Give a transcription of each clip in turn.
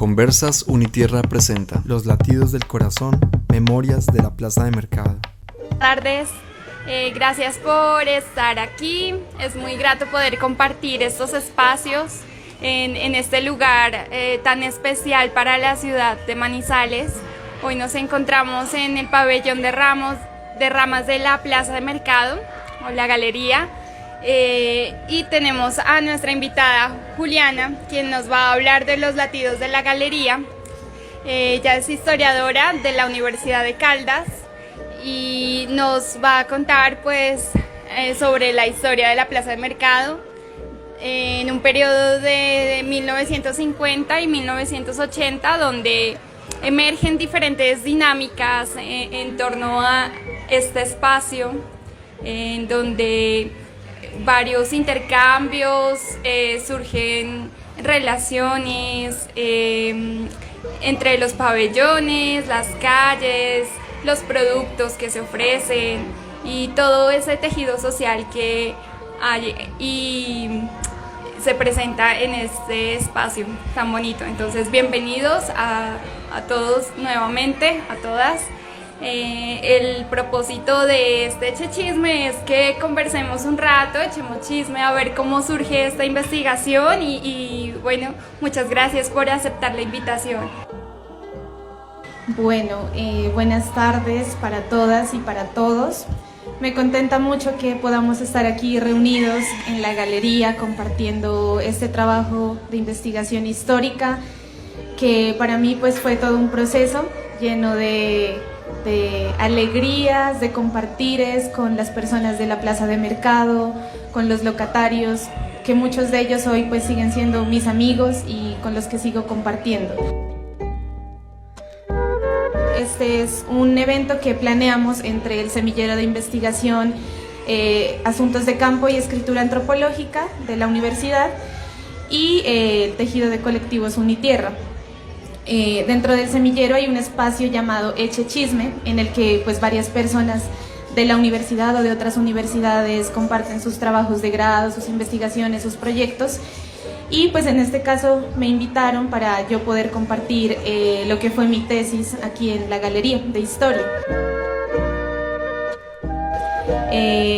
Conversas Unitierra presenta Los latidos del corazón, memorias de la plaza de mercado. Buenas tardes, gracias por estar aquí. Es muy grato poder compartir estos espacios en este lugar tan especial para la ciudad de Manizales. Hoy nos encontramos en el pabellón de ramas de la plaza de mercado o la galería. Y tenemos a nuestra invitada Juliana, quien nos va a hablar de los latidos de la galería. Ella es historiadora de la Universidad de Caldas y nos va a contar sobre la historia de la plaza de mercado en un periodo de 1950 y 1980, donde emergen diferentes dinámicas en torno a este espacio, en donde varios intercambios, surgen relaciones entre los pabellones, las calles, los productos que se ofrecen y todo ese tejido social que hay y se presenta en este espacio tan bonito. Entonces, bienvenidos a todos nuevamente, a todas. El propósito de este Eche Chisme es que conversemos un rato, echemos chisme a ver cómo surge esta investigación y bueno, muchas gracias por aceptar la invitación. Bueno, buenas tardes para todas y para todos. Me contenta mucho que podamos estar aquí reunidos en la galería compartiendo este trabajo de investigación histórica que para mí fue todo un proceso lleno de alegrías, de compartires con las personas de la plaza de mercado, con los locatarios, que muchos de ellos hoy siguen siendo mis amigos y con los que sigo compartiendo. Este es un evento que planeamos entre el Semillero de Investigación, Asuntos de Campo y Escritura Antropológica de la universidad y el Tejido de Colectivos Unitierra. Dentro del semillero hay un espacio llamado Eche Chisme, en el que varias personas de la universidad o de otras universidades comparten sus trabajos de grado, sus investigaciones, sus proyectos. Y en este caso me invitaron para yo poder compartir lo que fue mi tesis aquí en la Galería de Historia.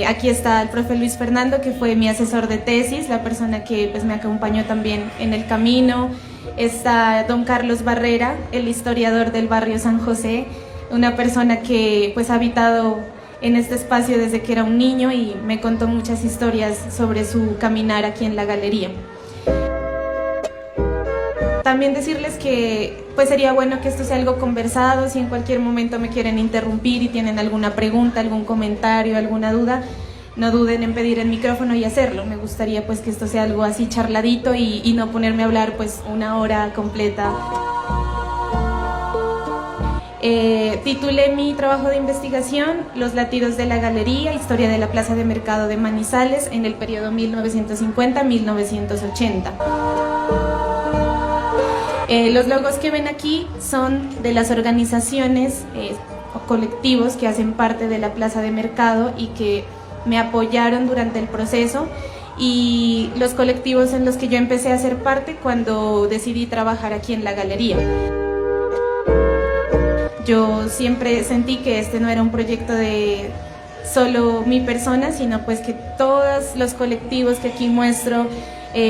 Aquí está el profe Luis Fernando, que fue mi asesor de tesis, la persona que me acompañó también en el camino. Está don Carlos Barrera, el historiador del barrio San José, una persona que ha habitado en este espacio desde que era un niño y me contó muchas historias sobre su caminar aquí en la galería. También decirles que sería bueno que esto sea algo conversado. Si en cualquier momento me quieren interrumpir y tienen alguna pregunta, algún comentario, alguna duda, no duden en pedir el micrófono y hacerlo. Me gustaría que esto sea algo así charladito y no ponerme a hablar una hora completa. Titulé mi trabajo de investigación Los latidos de la galería, historia de la plaza de mercado de Manizales en el periodo 1950-1980. Los logos que ven aquí son de las organizaciones o colectivos que hacen parte de la plaza de mercado y que me apoyaron durante el proceso, y los colectivos en los que yo empecé a ser parte cuando decidí trabajar aquí en la galería. Yo siempre sentí que este no era un proyecto de solo mi persona, sino que todos los colectivos que aquí muestro,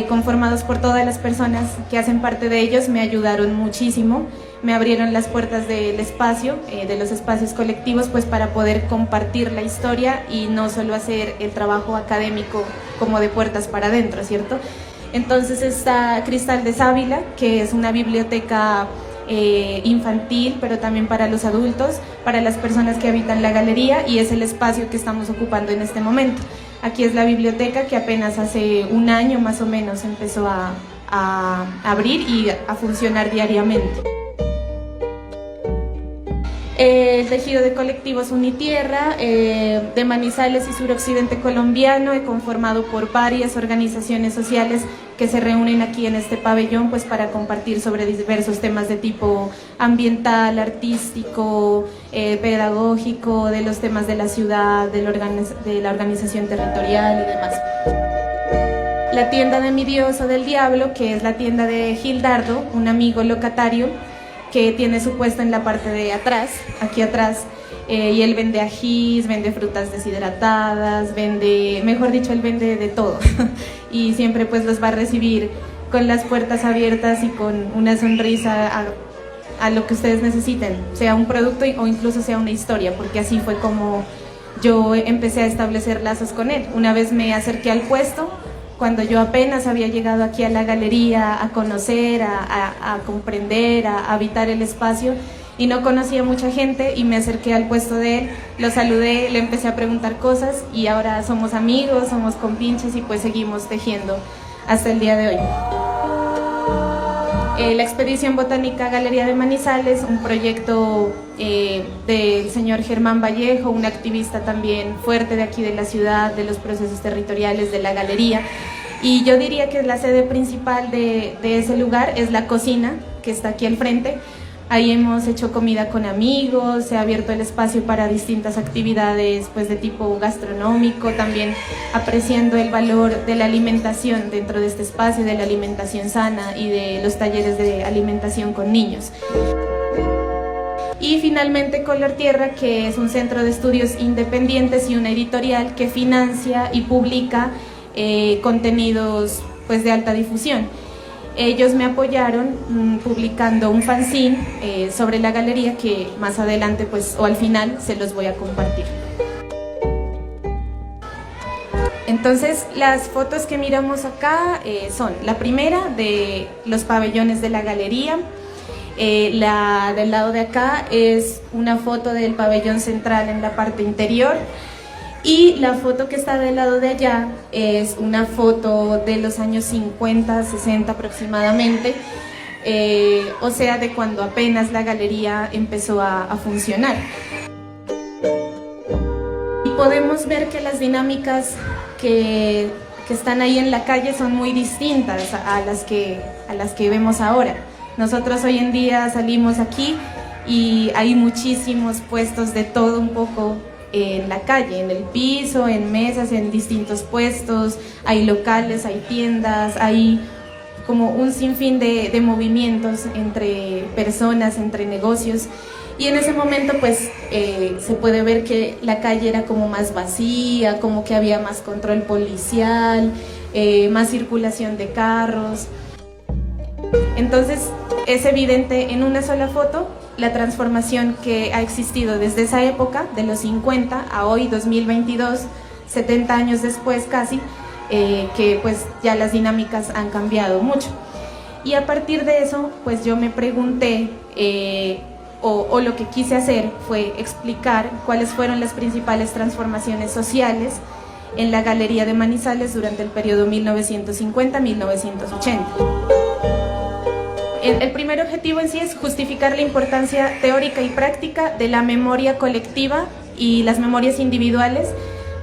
conformados por todas las personas que hacen parte de ellos, me ayudaron muchísimo, me abrieron las puertas del espacio, de los espacios colectivos, para poder compartir la historia y no solo hacer el trabajo académico como de puertas para adentro, ¿cierto? Entonces está Cristal de Sábila, que es una biblioteca infantil, pero también para los adultos, para las personas que habitan la galería, y es el espacio que estamos ocupando en este momento. Aquí es la biblioteca que apenas hace un año más o menos empezó a abrir y a funcionar diariamente. El Tejido de Colectivos Unitierra de Manizales y suroccidente colombiano, conformado por varias organizaciones sociales que se reúnen aquí en este pabellón para compartir sobre diversos temas de tipo ambiental, artístico, pedagógico, de los temas de la ciudad, de la organización territorial y demás. La tienda de mi Dios o del Diablo, que es la tienda de Gildardo, un amigo locatario que tiene su puesto en la parte de atrás, aquí atrás, y él vende ajís, vende frutas deshidratadas, vende, mejor dicho, él vende de todo y siempre pues los va a recibir con las puertas abiertas y con una sonrisa a lo que ustedes necesiten, sea un producto o incluso sea una historia, porque así fue como yo empecé a establecer lazos con él. Una vez me acerqué al puesto, cuando yo apenas había llegado aquí a la galería a conocer, a comprender, a habitar el espacio, y no conocía mucha gente, y me acerqué al puesto de él, lo saludé, le empecé a preguntar cosas y ahora somos amigos, somos compinches y pues seguimos tejiendo hasta el día de hoy. La Expedición Botánica Galería de Manizales, un proyecto del señor Germán Vallejo, un activista también fuerte de aquí de la ciudad, de los procesos territoriales de la galería, y yo diría que la sede principal de ese lugar es la cocina, que está aquí al frente. Ahí hemos hecho comida con amigos, se ha abierto el espacio para distintas actividades pues, de tipo gastronómico, también apreciando el valor de la alimentación dentro de este espacio, de la alimentación sana y de los talleres de alimentación con niños. Y finalmente Color Tierra, que es un centro de estudios independientes y una editorial que financia y publica contenidos pues, de alta difusión. Ellos me apoyaron publicando un fanzine sobre la galería que más adelante pues, o al final se los voy a compartir. Entonces las fotos que miramos acá son la primera de los pabellones de la galería, la del lado de acá es una foto del pabellón central en la parte interior, y la foto que está del lado de allá es una foto de los años 50, 60 aproximadamente, o sea, de cuando apenas la galería empezó a funcionar. Y podemos ver que las dinámicas que están ahí en la calle son muy distintas a las que vemos ahora. Nosotros hoy en día salimos aquí y hay muchísimos puestos de todo un poco en la calle, en el piso, en mesas, en distintos puestos, hay locales, hay tiendas, hay como un sinfín de movimientos entre personas, entre negocios, y en ese momento pues se puede ver que la calle era como más vacía, como que había más control policial, más circulación de carros. Entonces es evidente en una sola foto la transformación que ha existido desde esa época, de los 50 a hoy, 2022, 70 años después casi, que pues ya las dinámicas han cambiado mucho. Y a partir de eso, pues yo me pregunté, o lo que quise hacer fue explicar cuáles fueron las principales transformaciones sociales en la Galería de Manizales durante el periodo 1950-1980. El primer objetivo en sí es justificar la importancia teórica y práctica de la memoria colectiva y las memorias individuales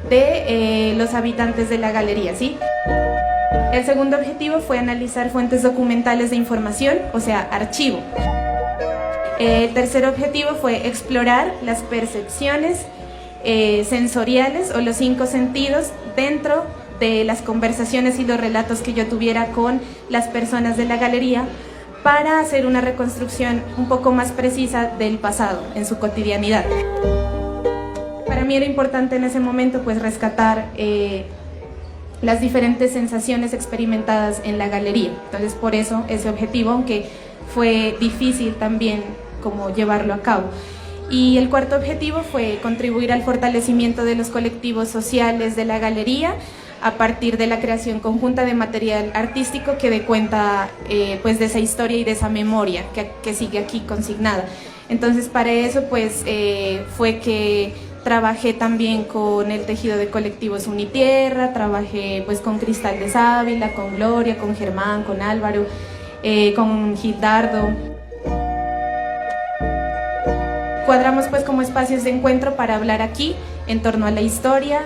de los habitantes de la galería, ¿sí? El segundo objetivo fue analizar fuentes documentales de información, o sea, archivo. El tercer objetivo fue explorar las percepciones sensoriales o los 5 sentidos dentro de las conversaciones y los relatos que yo tuviera con las personas de la galería, para hacer una reconstrucción un poco más precisa del pasado en su cotidianidad. Para mí era importante en ese momento pues rescatar las diferentes sensaciones experimentadas en la galería. Entonces por eso ese objetivo, aunque fue difícil también como llevarlo a cabo. Y el cuarto objetivo fue contribuir al fortalecimiento de los colectivos sociales de la galería a partir de la creación conjunta de material artístico que dé cuenta pues de esa historia y de esa memoria que sigue aquí consignada. Entonces para eso pues fue que trabajé también con el tejido de colectivos Unitierra, trabajé pues con Cristal de Sábila, con Gloria, con Germán, con Álvaro, con Gildardo. Cuadramos pues como espacios de encuentro para hablar aquí en torno a la historia.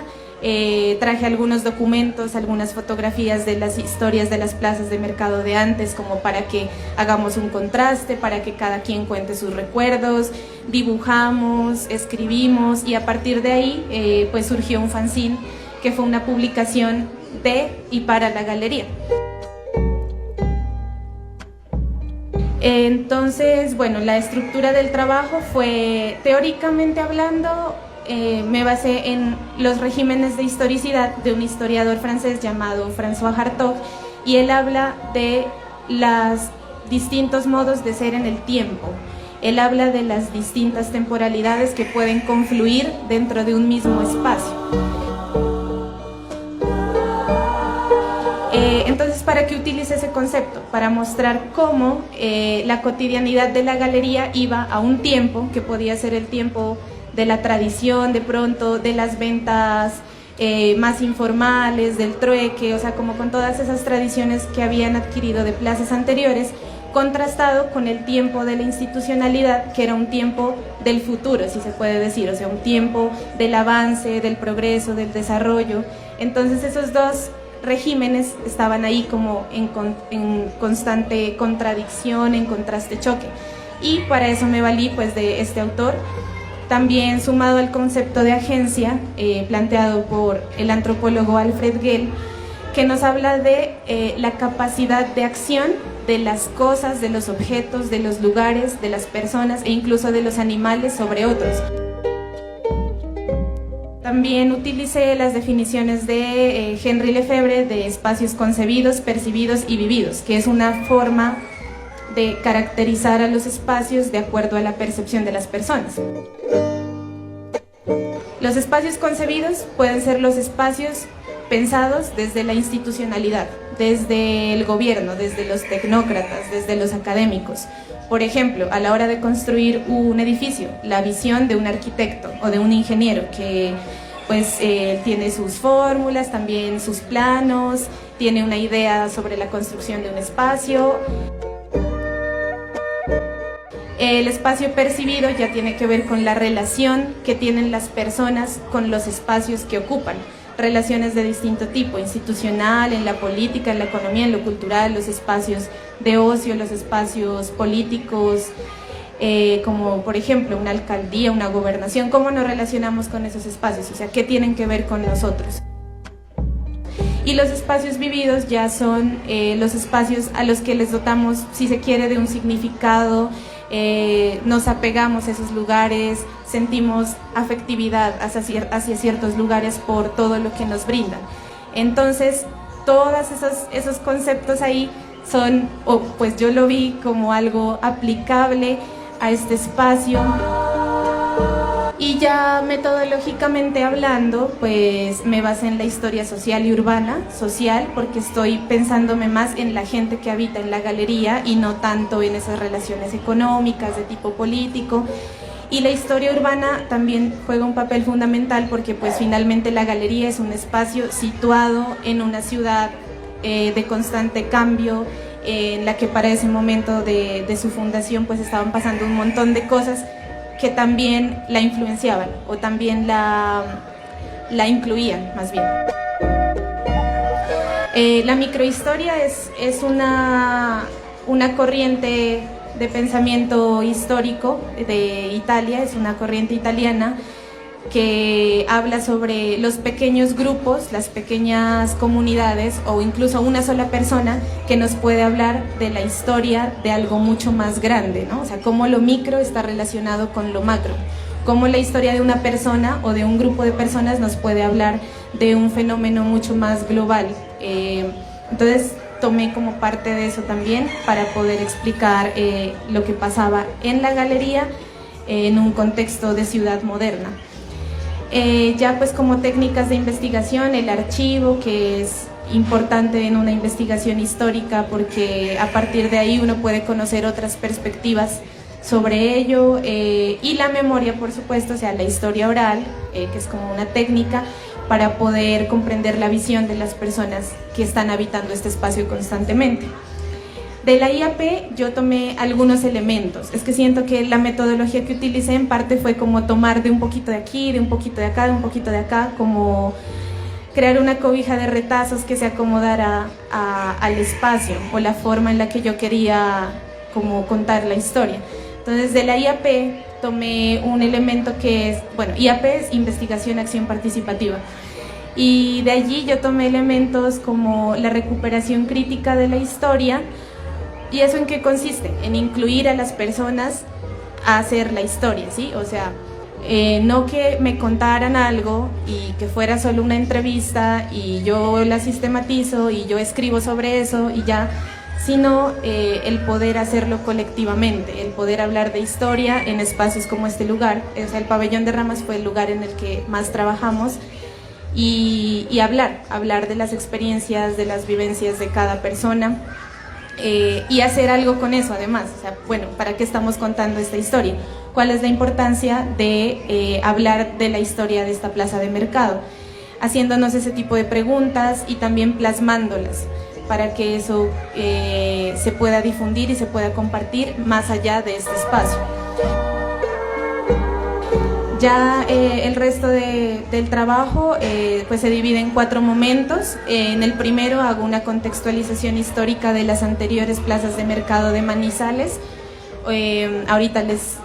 Traje algunos documentos, algunas fotografías de las historias de las plazas de mercado de antes, como para que hagamos un contraste, para que cada quien cuente sus recuerdos, dibujamos, escribimos, y a partir de ahí pues surgió un fanzine que fue una publicación de y para la galería. Entonces, bueno, la estructura del trabajo fue, teóricamente hablando, me basé en los regímenes de historicidad de un historiador francés llamado François Hartog, y él habla de los distintos modos de ser en el tiempo. Él habla de las distintas temporalidades que pueden confluir dentro de un mismo espacio. Entonces, ¿para qué utilice ese concepto? Para mostrar cómo la cotidianidad de la galería iba a un tiempo, que podía ser el tiempo de la tradición, de pronto, de las ventas más informales, del trueque, o sea, como con todas esas tradiciones que habían adquirido de plazas anteriores, contrastado con el tiempo de la institucionalidad, que era un tiempo del futuro, si se puede decir, o sea, un tiempo del avance, del progreso, del desarrollo. Entonces, esos dos regímenes estaban ahí como en constante contradicción, en contraste choque, y para eso me valí pues de este autor, también sumado al concepto de agencia planteado por el antropólogo Alfred Gell, que nos habla de la capacidad de acción de las cosas, de los objetos, de los lugares, de las personas e incluso de los animales sobre otros. También utilicé las definiciones de Henri Lefebvre de espacios concebidos, percibidos y vividos, que es una forma de caracterizar a los espacios de acuerdo a la percepción de las personas. Los espacios concebidos pueden ser los espacios pensados desde la institucionalidad, desde el gobierno, desde los tecnócratas, desde los académicos. Por ejemplo, a la hora de construir un edificio, la visión de un arquitecto o de un ingeniero que pues tiene sus fórmulas, también sus planos, tiene una idea sobre la construcción de un espacio. El espacio percibido ya tiene que ver con la relación que tienen las personas con los espacios que ocupan. Relaciones de distinto tipo, institucional, en la política, en la economía, en lo cultural, los espacios de ocio, los espacios políticos, como por ejemplo una alcaldía, una gobernación. ¿Cómo nos relacionamos con esos espacios? O sea, ¿qué tienen que ver con nosotros? Y los espacios vividos ya son los espacios a los que les dotamos, si se quiere, de un significado, nos apegamos a esos lugares, sentimos afectividad hacia ciertos lugares por todo lo que nos brindan. Entonces, todos esos conceptos ahí son, pues yo lo vi como algo aplicable a este espacio. Y ya metodológicamente hablando, pues me basé en la historia social y urbana, social, porque estoy pensándome más en la gente que habita en la galería y no tanto en esas relaciones económicas de tipo político. Y la historia urbana también juega un papel fundamental porque pues finalmente la galería es un espacio situado en una ciudad de constante cambio, en la que para ese momento de su fundación pues estaban pasando un montón de cosas que también la influenciaban o también la incluían, más bien. La microhistoria es una corriente de pensamiento histórico de Italia, es una corriente italiana que habla sobre los pequeños grupos, las pequeñas comunidades o incluso una sola persona que nos puede hablar de la historia de algo mucho más grande, ¿no? O sea, cómo lo micro está relacionado con lo macro, cómo la historia de una persona o de un grupo de personas nos puede hablar de un fenómeno mucho más global. Entonces tomé como parte de eso también para poder explicar lo que pasaba en la galería en un contexto de ciudad moderna. Ya pues como técnicas de investigación, el archivo, que es importante en una investigación histórica porque a partir de ahí uno puede conocer otras perspectivas sobre ello, y la memoria, por supuesto, o sea, la historia oral, que es como una técnica para poder comprender la visión de las personas que están habitando este espacio constantemente. De la IAP yo tomé algunos elementos, es que siento que la metodología que utilicé en parte fue como tomar de un poquito de aquí, de un poquito de acá, de un poquito de acá, como crear una cobija de retazos que se acomodara al espacio o la forma en la que yo quería como contar la historia. Entonces de la IAP tomé un elemento que es, bueno, IAP es Investigación Acción Participativa, Y de allí yo tomé elementos como la recuperación crítica de la historia. ¿Y eso en qué consiste? En incluir a las personas a hacer la historia, ¿sí? O sea, no que me contaran algo y que fuera solo una entrevista y yo la sistematizo y yo escribo sobre eso y ya, sino el poder hacerlo colectivamente, el poder hablar de historia en espacios como este lugar. O sea, el Pabellón de Ramas fue el lugar en el que más trabajamos y hablar de las experiencias, de las vivencias de cada persona. Y hacer algo con eso además, o sea, bueno, ¿para qué estamos contando esta historia? ¿Cuál es la importancia de hablar de la historia de esta plaza de mercado? Haciéndonos ese tipo de preguntas y también plasmándolas para que eso se pueda difundir y se pueda compartir más allá de este espacio. Ya el resto del trabajo pues se divide en 4 momentos. En el primero hago una contextualización histórica de las anteriores plazas de mercado de Manizales. Ahorita les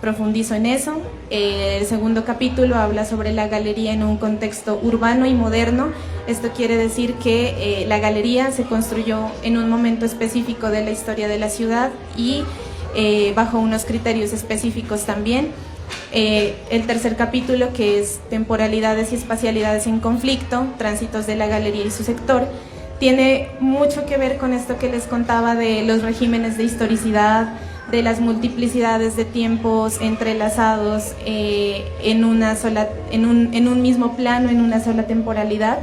profundizo en eso. El segundo capítulo habla sobre la galería en un contexto urbano y moderno. Esto quiere decir que la galería se construyó en un momento específico de la historia de la ciudad y bajo unos criterios específicos también. El tercer capítulo, que es temporalidades y espacialidades en conflicto, tránsitos de la galería y su sector, tiene mucho que ver con esto que les contaba de los regímenes de historicidad, de las multiplicidades de tiempos entrelazados en un mismo plano, en una sola temporalidad.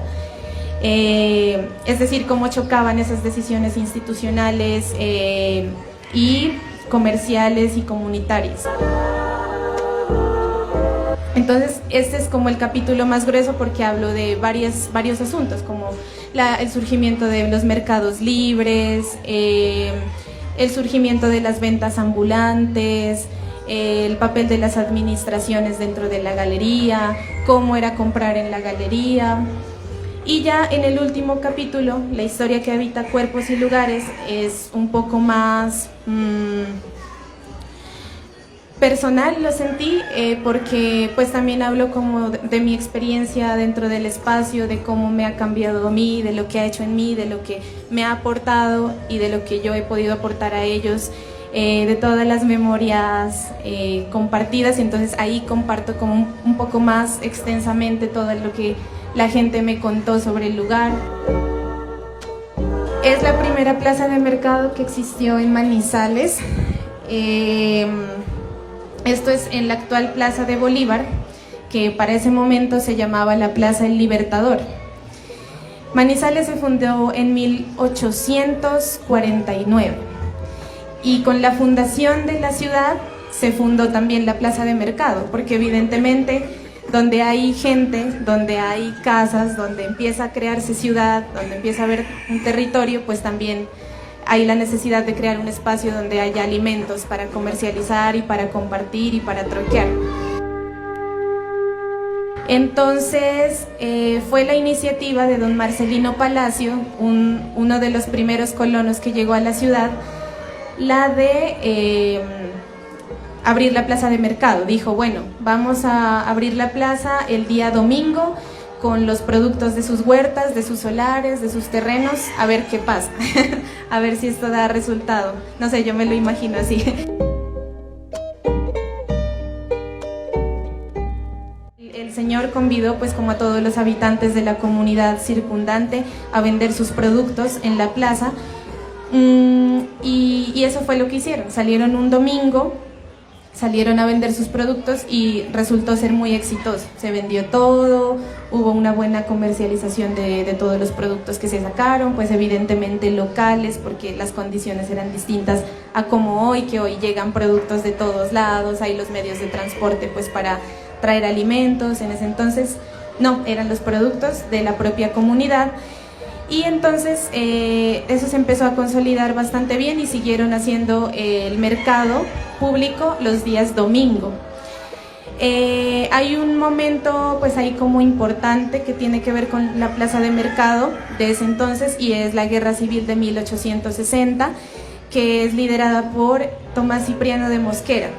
Es decir, cómo chocaban esas decisiones institucionales y comerciales y comunitarias. Entonces, este es como el capítulo más grueso porque hablo de varios asuntos, como el surgimiento de los mercados libres, el surgimiento de las ventas ambulantes, el papel de las administraciones dentro de la galería, cómo era comprar en la galería. Y ya en el último capítulo, la historia que habita cuerpos y lugares, es un poco más personal, lo sentí, porque pues también hablo como de mi experiencia dentro del espacio, de cómo me ha cambiado a mí, de lo que ha hecho en mí, de lo que me ha aportado y de lo que yo he podido aportar a ellos, de todas las memorias compartidas. Entonces ahí comparto como un poco más extensamente todo lo que la gente me contó sobre el lugar. Es la primera plaza de mercado que existió en Manizales. Esto es en la actual Plaza de Bolívar, que para ese momento se llamaba la Plaza El Libertador. Manizales se fundó en 1849 y con la fundación de la ciudad se fundó también la Plaza de Mercado, porque evidentemente donde hay gente, donde hay casas, donde empieza a crearse ciudad, donde empieza a haber un territorio, pues también hay la necesidad de crear un espacio donde haya alimentos para comercializar y para compartir y para troquear. Entonces fue la iniciativa de don Marcelino Palacio, uno de los primeros colonos que llegó a la ciudad, la de abrir la plaza de mercado. Dijo, bueno, vamos a abrir la plaza el día domingo con los productos de sus huertas, de sus solares, de sus terrenos, a ver qué pasa, a ver si esto da resultado. No sé, yo me lo imagino así. El señor convidó pues como a todos los habitantes de la comunidad circundante a vender sus productos en la plaza, y eso fue lo que hicieron. Salieron un domingo, salieron a vender sus productos y resultó ser muy exitoso. Se vendió todo, hubo una buena comercialización de todos los productos que se sacaron, pues evidentemente locales, porque las condiciones eran distintas a como hoy, que hoy llegan productos de todos lados, hay los medios de transporte pues para traer alimentos. En ese entonces no, eran los productos de la propia comunidad. Y entonces eso se empezó a consolidar bastante bien y siguieron haciendo el mercado público los días domingo. Hay un momento pues ahí como importante que tiene que ver con la plaza de mercado de ese entonces, y es la Guerra Civil de 1860, que es liderada por Tomás Cipriano de Mosquera.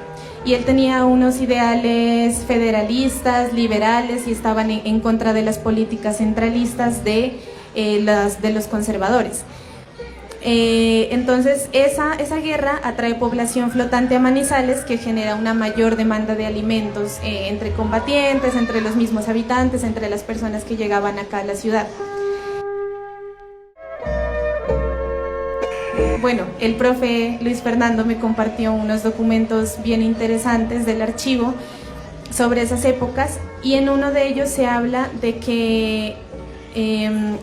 y él tenía unos ideales federalistas, liberales, y estaban en contra de las políticas centralistas de los conservadores. Entonces esa guerra atrae población flotante a Manizales, que genera una mayor demanda de alimentos entre combatientes, entre los mismos habitantes, entre las personas que llegaban acá a la ciudad. Bueno, el profe Luis Fernando me compartió unos documentos bien interesantes del archivo sobre esas épocas, y en uno de ellos se habla de que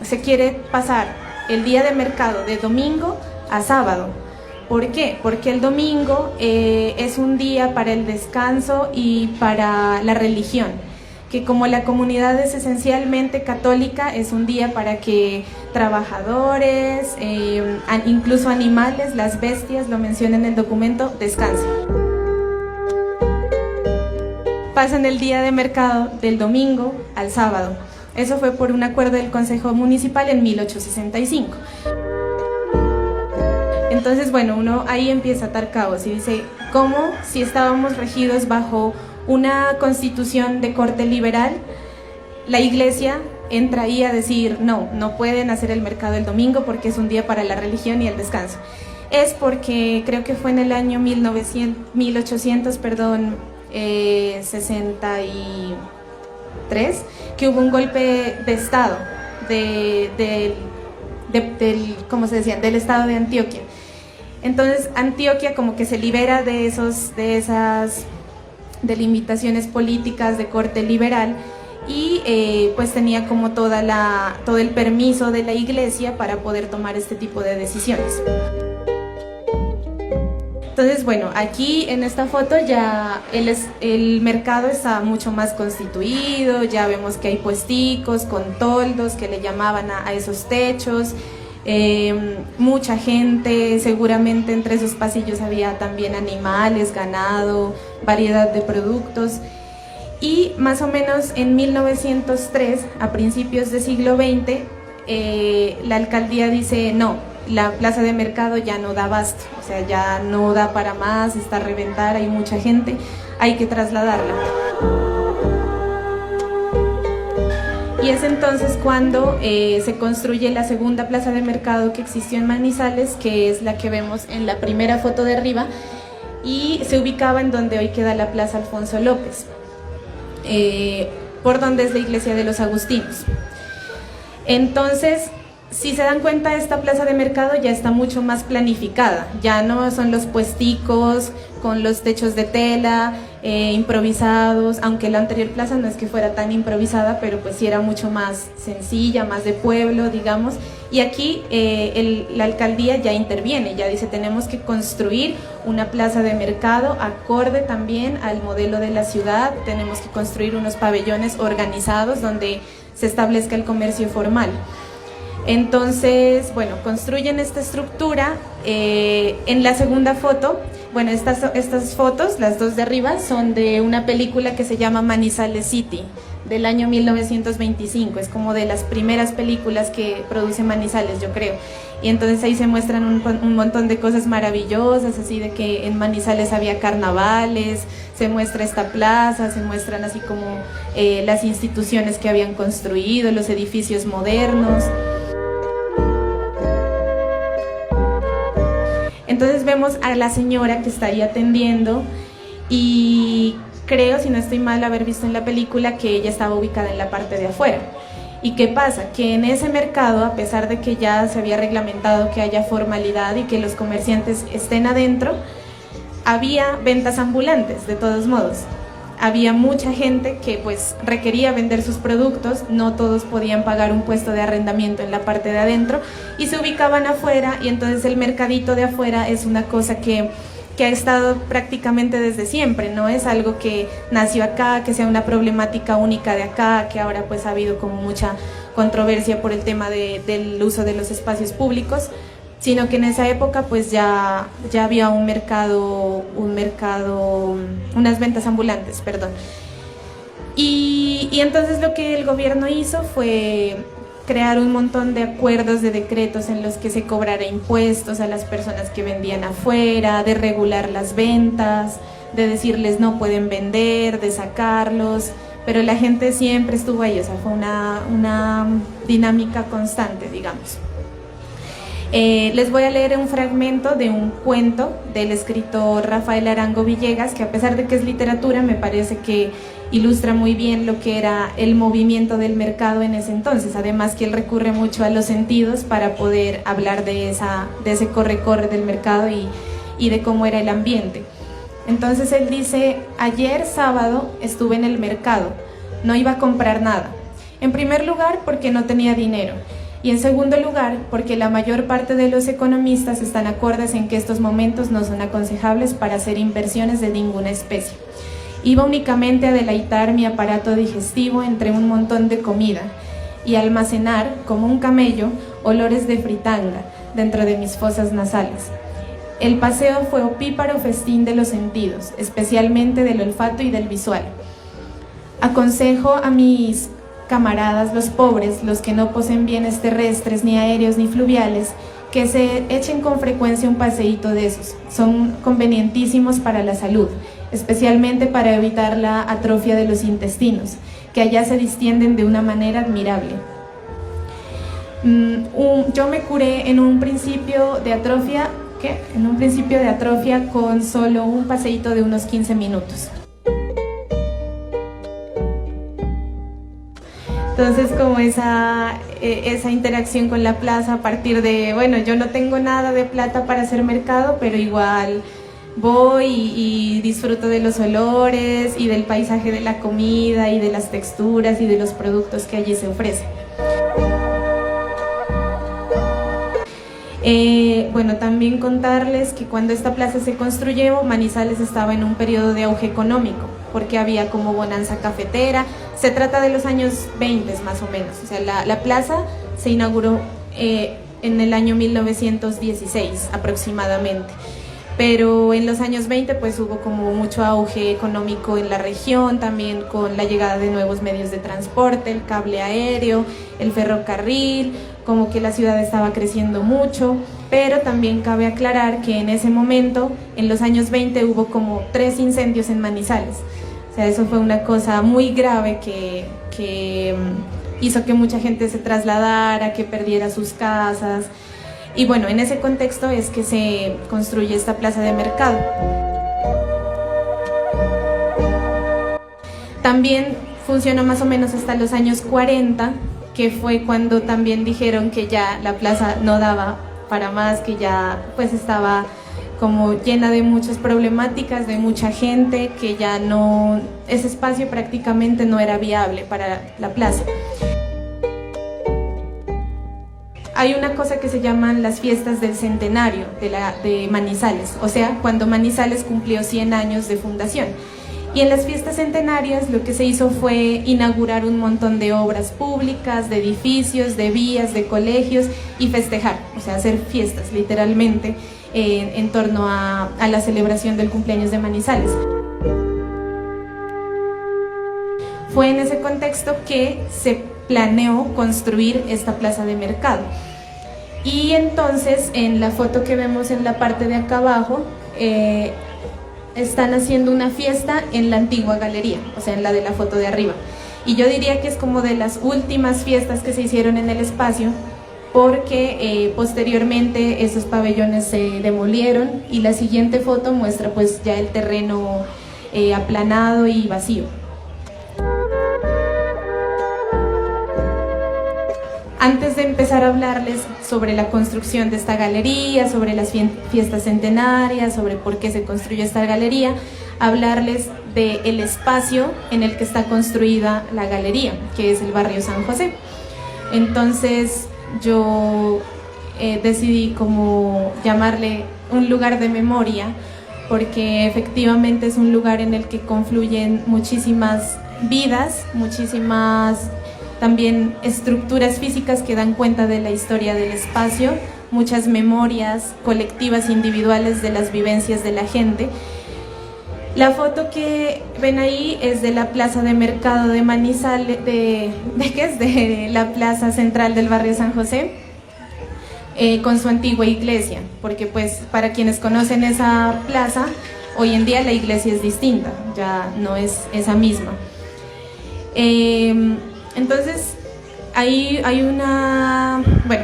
se quiere pasar el día de mercado de domingo a sábado. ¿Por qué? Porque el domingo es un día para el descanso y para la religión, que como la comunidad es esencialmente católica, es un día para que trabajadores, incluso animales, las bestias, lo menciona en el documento, descansen. Pasan el día de mercado del domingo al sábado. Eso fue por un acuerdo del Consejo Municipal en 1865. Entonces, bueno, uno ahí empieza a atar cabos y dice, ¿cómo si estábamos regidos bajo una constitución de corte liberal, la iglesia entra ahí a decir, no pueden hacer el mercado el domingo porque es un día para la religión y el descanso? Es porque creo que fue en el año 1863 que hubo un golpe de estado ¿cómo se decía? Del estado de Antioquia. Entonces Antioquia como que se libera de esas delimitaciones políticas de corte liberal, y pues tenía como todo el permiso de la iglesia para poder tomar este tipo de decisiones. Entonces, bueno, aquí en esta foto ya el mercado está mucho más constituido, ya vemos que hay puesticos con toldos que le llamaban a esos techos, mucha gente, seguramente entre esos pasillos había también animales, ganado, variedad de productos. Y más o menos en 1903, a principios del siglo XX, la alcaldía dice, no, la plaza de mercado ya no da abasto, o sea, ya no da para más, está a reventar, hay mucha gente, hay que trasladarla. Y es entonces cuando se construye la segunda plaza de mercado que existió en Manizales, que es la que vemos en la primera foto de arriba, y se ubicaba en donde hoy queda la Plaza Alfonso López, por donde es la iglesia de los Agustinos. Entonces, si se dan cuenta, esta plaza de mercado ya está mucho más planificada, ya no son los puesticos con los techos de tela improvisados, aunque la anterior plaza no es que fuera tan improvisada, pero pues sí era mucho más sencilla, más de pueblo, digamos, y aquí la alcaldía ya interviene, ya dice, tenemos que construir una plaza de mercado acorde también al modelo de la ciudad, tenemos que construir unos pabellones organizados donde se establezca el comercio formal. Entonces, bueno, construyen esta estructura. En la segunda foto, bueno, estas fotos, las dos de arriba, son de una película que se llama Manizales City, del año 1925, es como de las primeras películas que produce Manizales, yo creo. Y entonces ahí se muestran un montón de cosas maravillosas, así de que en Manizales había carnavales, se muestra esta plaza, se muestran así como las instituciones que habían construido, los edificios modernos. Entonces vemos a la señora que está ahí atendiendo, y creo, si no estoy mal, haber visto en la película que ella estaba ubicada en la parte de afuera. ¿Y qué pasa? Que en ese mercado, a pesar de que ya se había reglamentado que haya formalidad y que los comerciantes estén adentro, había ventas ambulantes, de todos modos. Había mucha gente que pues requería vender sus productos, no todos podían pagar un puesto de arrendamiento en la parte de adentro y se ubicaban afuera, y entonces el mercadito de afuera es una cosa que ha estado prácticamente desde siempre, no es algo que nació acá, que sea una problemática única de acá, que ahora pues ha habido como mucha controversia por el tema del uso de los espacios públicos, sino que en esa época pues ya había unas ventas ambulantes, perdón. Y entonces lo que el gobierno hizo fue crear un montón de acuerdos, de decretos en los que se cobrara impuestos a las personas que vendían afuera, de regular las ventas, de decirles no pueden vender, de sacarlos, pero la gente siempre estuvo ahí, o sea, fue una dinámica constante, digamos. Les voy a leer un fragmento de un cuento del escritor Rafael Arango Villegas, que a pesar de que es literatura, me parece que ilustra muy bien lo que era el movimiento del mercado en ese entonces, además que él recurre mucho a los sentidos para poder hablar de ese corre-corre del mercado y de cómo era el ambiente. Entonces él dice: ayer sábado estuve en el mercado, no iba a comprar nada. En primer lugar, porque no tenía dinero. Y en segundo lugar, porque la mayor parte de los economistas están acordes en que estos momentos no son aconsejables para hacer inversiones de ninguna especie. Iba únicamente a deleitar mi aparato digestivo entre un montón de comida y almacenar, como un camello, olores de fritanga dentro de mis fosas nasales. El paseo fue opíparo festín de los sentidos, especialmente del olfato y del visual. Aconsejo a mis camaradas, los pobres, los que no poseen bienes terrestres, ni aéreos, ni fluviales, que se echen con frecuencia un paseíto de esos. Son convenientísimos para la salud, especialmente para evitar la atrofia de los intestinos, que allá se distienden de una manera admirable. Yo me curé en un principio de atrofia, con solo un paseíto de unos 15 minutos. Entonces, como esa interacción con la plaza a partir de, bueno, yo no tengo nada de plata para hacer mercado, pero igual voy y disfruto de los olores y del paisaje de la comida y de las texturas y de los productos que allí se ofrecen. Bueno, también contarles que cuando esta plaza se construyó, Manizales estaba en un periodo de auge económico, porque había como bonanza cafetera. Se trata de los años 20 más o menos, o sea, la plaza se inauguró en el año 1916 aproximadamente, pero en los años 20 pues hubo como mucho auge económico en la región, también con la llegada de nuevos medios de transporte, el cable aéreo, el ferrocarril, como que la ciudad estaba creciendo mucho, pero también cabe aclarar que en ese momento, en los años 20, hubo como 3 incendios en Manizales. O sea, eso fue una cosa muy grave que hizo que mucha gente se trasladara, que perdiera sus casas. Y bueno, en ese contexto es que se construye esta plaza de mercado. También funcionó más o menos hasta los años 40, que fue cuando también dijeron que ya la plaza no daba para más, que ya pues estaba como llena de muchas problemáticas, de mucha gente, que ya no, ese espacio prácticamente no era viable para la plaza. Hay una cosa que se llaman las fiestas del centenario de Manizales, o sea, cuando Manizales cumplió 100 años de fundación. Y en las fiestas centenarias lo que se hizo fue inaugurar un montón de obras públicas, de edificios, de vías, de colegios y festejar, o sea, hacer fiestas literalmente en torno a la celebración del cumpleaños de Manizales. Fue en ese contexto que se planeó construir esta plaza de mercado. Y entonces en la foto que vemos en la parte de acá abajo, están haciendo una fiesta en la antigua galería, o sea, en la de la foto de arriba. Y yo diría que es como de las últimas fiestas que se hicieron en el espacio, porque posteriormente esos pabellones se demolieron y la siguiente foto muestra pues ya el terreno aplanado y vacío. Antes de empezar a hablarles sobre la construcción de esta galería, sobre las fiestas centenarias, sobre por qué se construyó esta galería, hablarles del espacio en el que está construida la galería, que es el barrio San José. Entonces yo decidí como llamarle un lugar de memoria, porque efectivamente es un lugar en el que confluyen muchísimas vidas, muchísimas también estructuras físicas que dan cuenta de la historia del espacio, muchas memorias colectivas, individuales de las vivencias de la gente. La foto que ven ahí es de la plaza de mercado de Manizales, de la plaza central del barrio San José, con su antigua iglesia, porque pues para quienes conocen esa plaza, Hoy en día la iglesia es distinta, ya no es esa misma. Entonces, ahí hay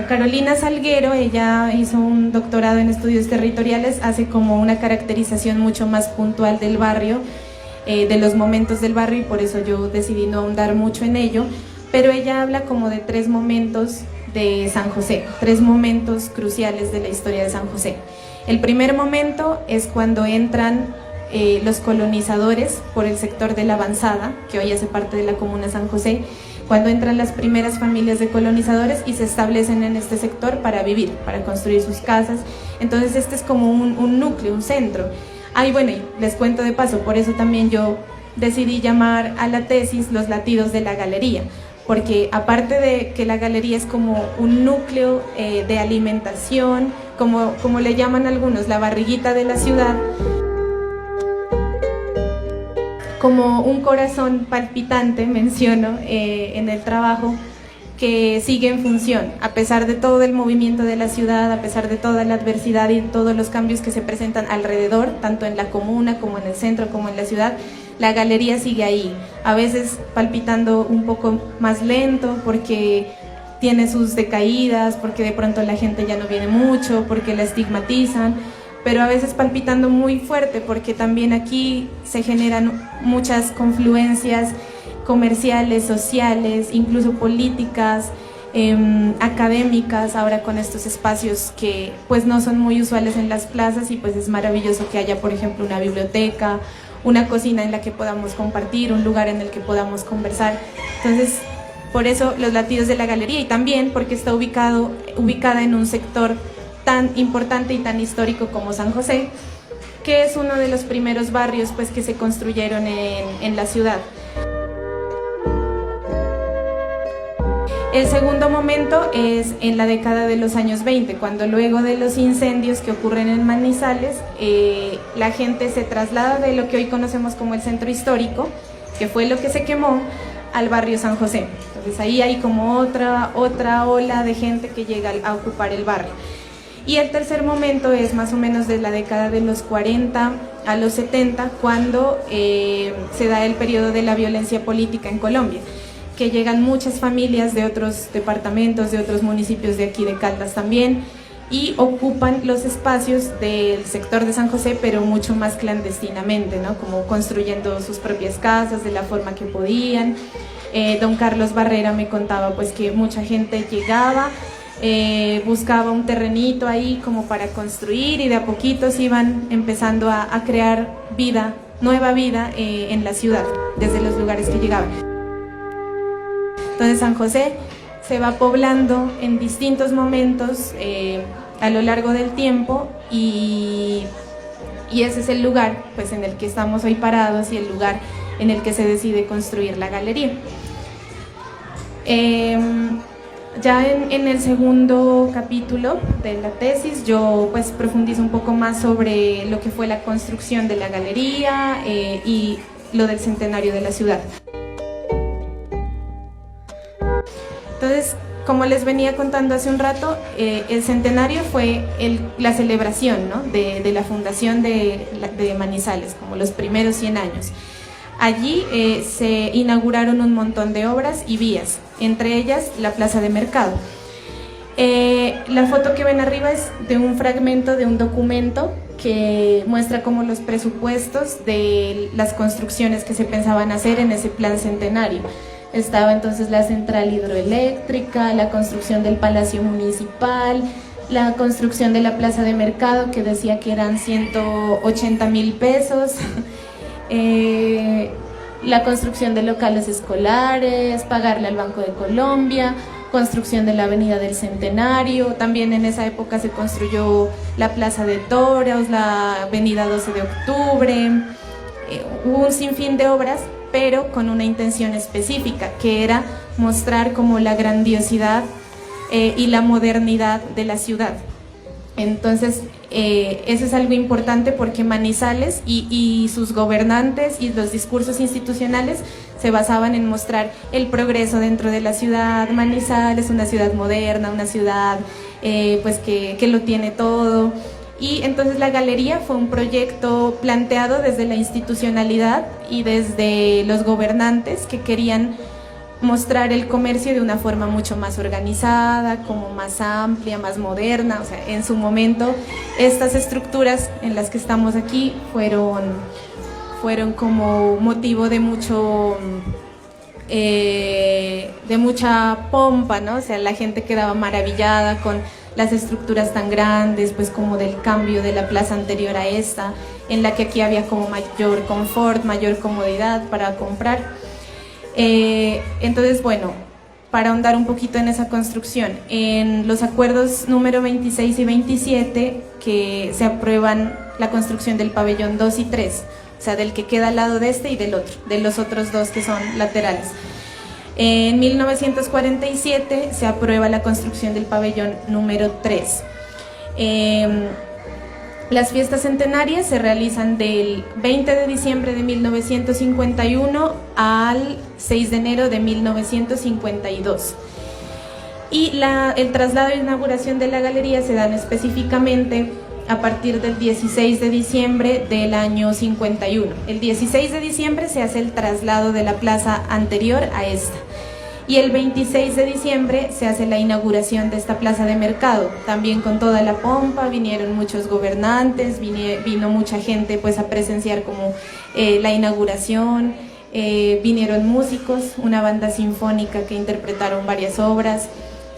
Carolina Salguero, ella hizo un doctorado en estudios territoriales, hace como una caracterización mucho más puntual del barrio, de los momentos del barrio, y por eso yo decidí no ahondar mucho en ello, pero ella habla como de 3 momentos de San José, 3 momentos cruciales de la historia de San José. El primer momento es cuando entran los colonizadores por el sector de La Avanzada, que hoy hace parte de la comuna San José, cuando entran las primeras familias de colonizadores y se establecen en este sector para vivir, para construir sus casas. Entonces este es como un núcleo, un centro. Y les cuento de paso, por eso también yo decidí llamar a la tesis Los latidos de la galería, porque aparte de que la galería es como un núcleo de alimentación, como le llaman algunos, la barriguita de la ciudad, como un corazón palpitante, menciono en el trabajo, que sigue en función, a pesar de todo el movimiento de la ciudad, a pesar de toda la adversidad y todos los cambios que se presentan alrededor, tanto en la comuna como en el centro como en la ciudad, la galería sigue ahí, a veces palpitando un poco más lento porque tiene sus decaídas, porque de pronto la gente ya no viene mucho, porque la estigmatizan, pero a veces palpitando muy fuerte porque también aquí se generan muchas confluencias comerciales, sociales, incluso políticas, académicas, ahora con estos espacios que pues no son muy usuales en las plazas, y pues es maravilloso que haya, por ejemplo, una biblioteca, una cocina en la que podamos compartir, un lugar en el que podamos conversar. Entonces, por eso Los latidos de la galería, y también porque está ubicada en un sector tan importante y tan histórico como San José, que es uno de los primeros barrios pues que se construyeron en la ciudad. El segundo momento es en la década de los años 20, cuando luego de los incendios que ocurren en Manizales, la gente se traslada de lo que hoy conocemos como el centro histórico, que fue lo que se quemó, al barrio San José. Entonces ahí hay como otra ola de gente que llega a ocupar el barrio. Y el tercer momento es más o menos de la década de los 40 a los 70, cuando se da el periodo de la violencia política en Colombia, que llegan muchas familias de otros departamentos, de otros municipios de aquí de Caldas también, y ocupan los espacios del sector de San José, pero mucho más clandestinamente, ¿no? Como construyendo sus propias casas de la forma que podían. Don Carlos Barrera me contaba pues que mucha gente llegaba, buscaba un terrenito ahí como para construir, y de a poquitos iban empezando a crear vida, nueva vida en la ciudad, desde los lugares que llegaban. Entonces San José se va poblando en distintos momentos a lo largo del tiempo, y ese es el lugar pues, en el que estamos hoy parados, y el lugar en el que se decide construir la galería. Ya en el segundo capítulo de la tesis yo pues profundizo un poco más sobre lo que fue la construcción de la galería y lo del centenario de la ciudad. Entonces, como les venía contando hace un rato, el centenario fue la celebración, ¿no? de la fundación de Manizales, como los primeros 100 años. Allí se inauguraron un montón de obras y vías, entre ellas la plaza de mercado. La foto que ven arriba es de un fragmento de un documento que muestra como los presupuestos de las construcciones que se pensaban hacer en ese plan centenario. Estaba entonces la central hidroeléctrica, la construcción del Palacio Municipal, la construcción de la plaza de mercado, que decía que eran 180,000 pesos, la construcción de locales escolares, pagarle al Banco de Colombia, construcción de la Avenida del Centenario. También en esa época se construyó la Plaza de Toros, la Avenida 12 de Octubre, hubo un sinfín de obras, pero con una intención específica, que era mostrar como la grandiosidad y la modernidad de la ciudad. Entonces, eso es algo importante, porque Manizales y sus gobernantes y los discursos institucionales se basaban en mostrar el progreso dentro de la ciudad. Manizales, una ciudad moderna, una ciudad pues que lo tiene todo. Y entonces la galería fue un proyecto planteado desde la institucionalidad y desde los gobernantes que querían mostrar el comercio de una forma mucho más organizada, como más amplia, más moderna. O sea, en su momento estas estructuras en las que estamos aquí fueron como motivo de mucha pompa, ¿no? O sea, la gente quedaba maravillada con las estructuras tan grandes, pues como del cambio de la plaza anterior a esta, en la que aquí había como mayor confort, mayor comodidad para comprar. Entonces, bueno, para ahondar un poquito en esa construcción, en los acuerdos número 26 y 27 que se aprueban la construcción del pabellón 2 y 3, o sea, del que queda al lado de este y del otro, de los otros dos que son laterales. En 1947 se aprueba la construcción del pabellón número 3. Las fiestas centenarias se realizan del 20 de diciembre de 1951 al 6 de enero de 1952. Y el traslado e inauguración de la galería se dan específicamente a partir del 16 de diciembre del año 51. El 16 de diciembre se hace el traslado de la plaza anterior a esta. Y el 26 de diciembre se hace la inauguración de esta plaza de mercado, también con toda la pompa. Vinieron muchos gobernantes, vino mucha gente pues a presenciar como la inauguración, vinieron músicos, una banda sinfónica que interpretaron varias obras,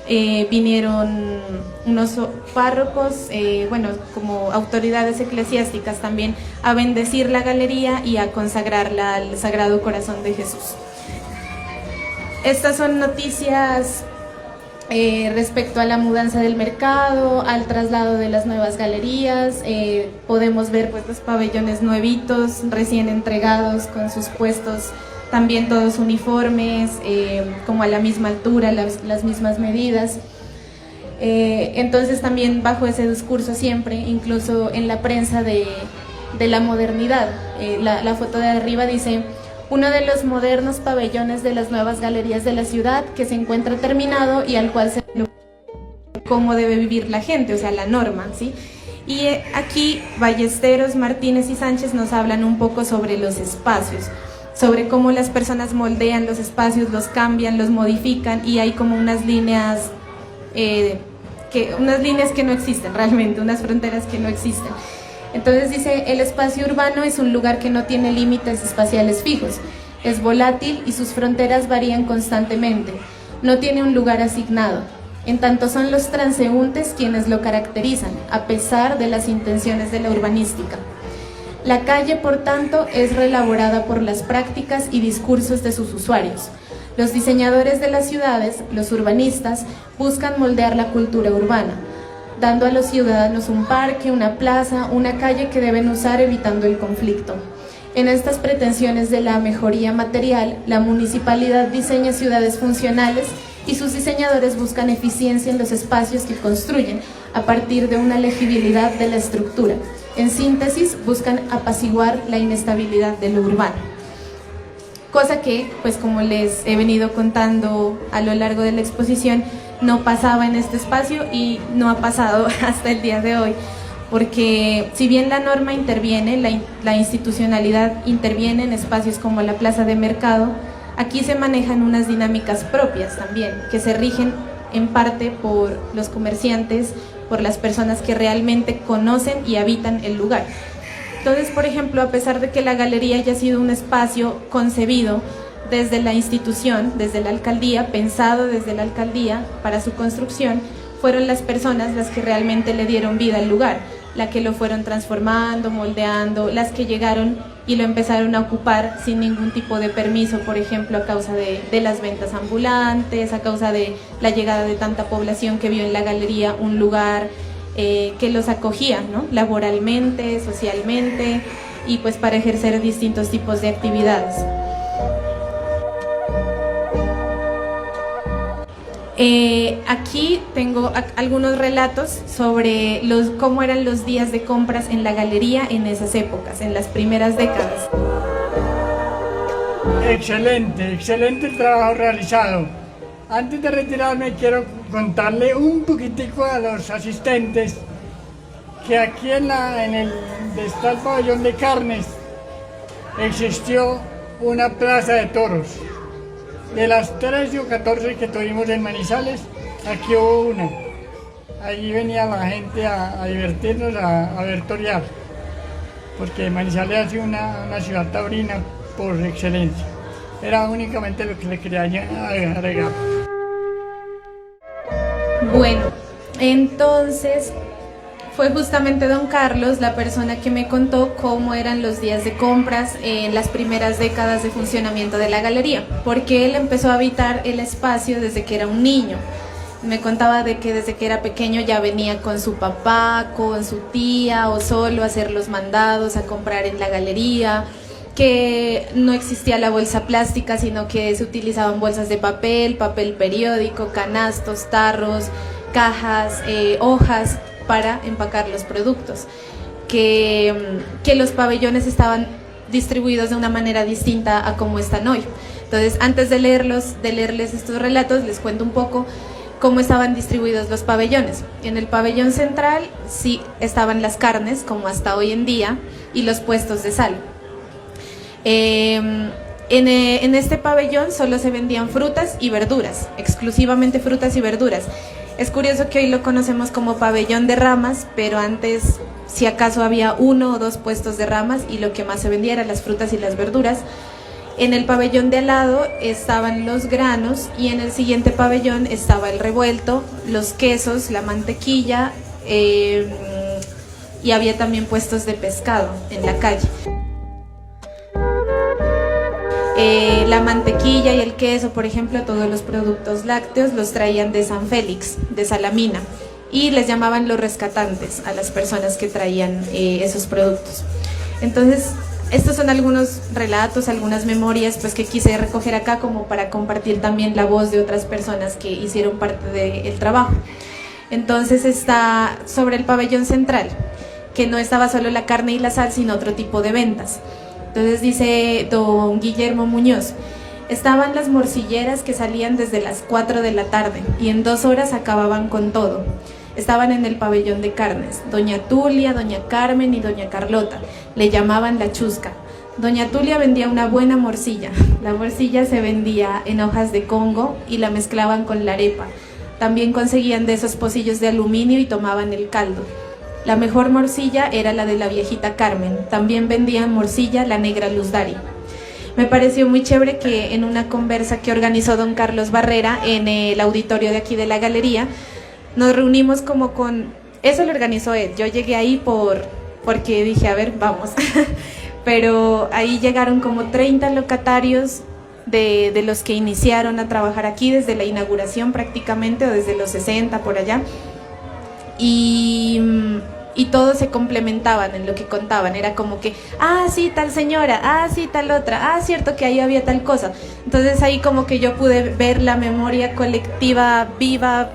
vinieron unos párrocos, bueno, como autoridades eclesiásticas también a bendecir la galería y a consagrarla al Sagrado Corazón de Jesús. Estas son noticias respecto a la mudanza del mercado, al traslado de las nuevas galerías. Podemos ver pues los pabellones nuevitos, recién entregados, con sus puestos también todos uniformes, como a la misma altura, las mismas medidas. Entonces también bajo ese discurso siempre, incluso en la prensa de la modernidad, la foto de arriba dice: uno de los modernos pabellones de las nuevas galerías de la ciudad que se encuentra terminado y al cual se cómo debe vivir la gente, o sea, la norma, ¿sí? Y aquí Ballesteros, Martínez y Sánchez nos hablan un poco sobre los espacios, sobre cómo las personas moldean los espacios, los cambian, los modifican, y hay como unas líneas que no existen realmente, unas fronteras que no existen. Entonces dice: el espacio urbano es un lugar que no tiene límites espaciales fijos, es volátil y sus fronteras varían constantemente, no tiene un lugar asignado, en tanto son los transeúntes quienes lo caracterizan, a pesar de las intenciones de la urbanística. La calle, por tanto, es reelaborada por las prácticas y discursos de sus usuarios. Los diseñadores de las ciudades, los urbanistas, buscan moldear la cultura urbana, dando a los ciudadanos un parque, una plaza, una calle que deben usar evitando el conflicto. En estas pretensiones de la mejoría material, la municipalidad diseña ciudades funcionales y sus diseñadores buscan eficiencia en los espacios que construyen a partir de una legibilidad de la estructura. En síntesis, buscan apaciguar la inestabilidad de lo urbano. Cosa que, pues como les he venido contando a lo largo de la exposición, no pasaba en este espacio y no ha pasado hasta el día de hoy, porque si bien la norma interviene, la institucionalidad interviene en espacios como la plaza de mercado, aquí se manejan unas dinámicas propias también, que se rigen en parte por los comerciantes, por las personas que realmente conocen y habitan el lugar. Entonces, por ejemplo, a pesar de que la galería haya sido un espacio concebido desde la institución, desde la alcaldía, pensado desde la alcaldía para su construcción, fueron las personas las que realmente le dieron vida al lugar, las que lo fueron transformando, moldeando, las que llegaron y lo empezaron a ocupar sin ningún tipo de permiso, por ejemplo, a causa de las ventas ambulantes, a causa de la llegada de tanta población que vio en la galería un lugar que los acogía, ¿no? Laboralmente, socialmente, y pues para ejercer distintos tipos de actividades. Aquí tengo algunos relatos sobre cómo eran los días de compras en la galería en esas épocas, en las primeras décadas. Excelente, excelente el trabajo realizado. Antes de retirarme quiero contarle un poquitico a los asistentes que aquí donde está el pabellón de carnes existió una plaza de toros. De las 13 o 14 que tuvimos en Manizales, aquí hubo una. Allí venía la gente a divertirnos, a ver torear, porque Manizales ha sido una ciudad taurina por excelencia. Era únicamente lo que le quería agregar. Bueno, entonces fue justamente don Carlos la persona que me contó cómo eran los días de compras en las primeras décadas de funcionamiento de la galería, porque él empezó a habitar el espacio desde que era un niño. Me contaba de que desde que era pequeño ya venía con su papá, con su tía o solo a hacer los mandados, a comprar en la galería, que no existía la bolsa plástica, sino que se utilizaban bolsas de papel, papel periódico, canastos, tarros, cajas, hojas para empacar los productos, que los pabellones estaban distribuidos de una manera distinta a como están hoy. Entonces, antes de leerles estos relatos, les cuento un poco cómo estaban distribuidos los pabellones. En el pabellón central sí estaban las carnes, como hasta hoy en día, y los puestos de sal. En este pabellón solo se vendían frutas y verduras, exclusivamente frutas y verduras. Es curioso que hoy lo conocemos como pabellón de ramas, pero antes, si acaso, había 1 o 2 puestos de ramas y lo que más se vendía eran las frutas y las verduras. En el pabellón de al lado estaban los granos y en el siguiente pabellón estaba el revuelto, los quesos, la mantequilla y había también puestos de pescado en la calle. La mantequilla y el queso, por ejemplo, todos los productos lácteos los traían de San Félix, de Salamina, y les llamaban los rescatantes a las personas que traían esos productos. Entonces, estos son algunos relatos, algunas memorias pues que quise recoger acá como para compartir también la voz de otras personas que hicieron parte del trabajo. Entonces está sobre el pabellón central, que no estaba solo la carne y la sal, sino otro tipo de ventas. Entonces dice don Guillermo Muñoz, estaban las morcilleras que salían desde las 4 de la tarde y en 2 horas acababan con todo. Estaban en el pabellón de carnes, doña Tulia, doña Carmen y doña Carlota, le llamaban la chusca. Doña Tulia vendía una buena morcilla, la morcilla se vendía en hojas de congo y la mezclaban con la arepa. También conseguían de esos pocillos de aluminio y tomaban el caldo. La mejor morcilla era la de la viejita Carmen, también vendían morcilla la negra Luz Dari. Me pareció muy chévere que en una conversa que organizó don Carlos Barrera en el auditorio de aquí de la galería, nos reunimos como con... Eso lo organizó él, yo llegué ahí porque dije, a ver, vamos. Pero ahí llegaron como 30 locatarios de los que iniciaron a trabajar aquí desde la inauguración prácticamente, o desde los 60 por allá. Y todos se complementaban en lo que contaban, era como que, sí, tal señora, sí, tal otra, cierto que ahí había tal cosa. Entonces ahí como que yo pude ver la memoria colectiva viva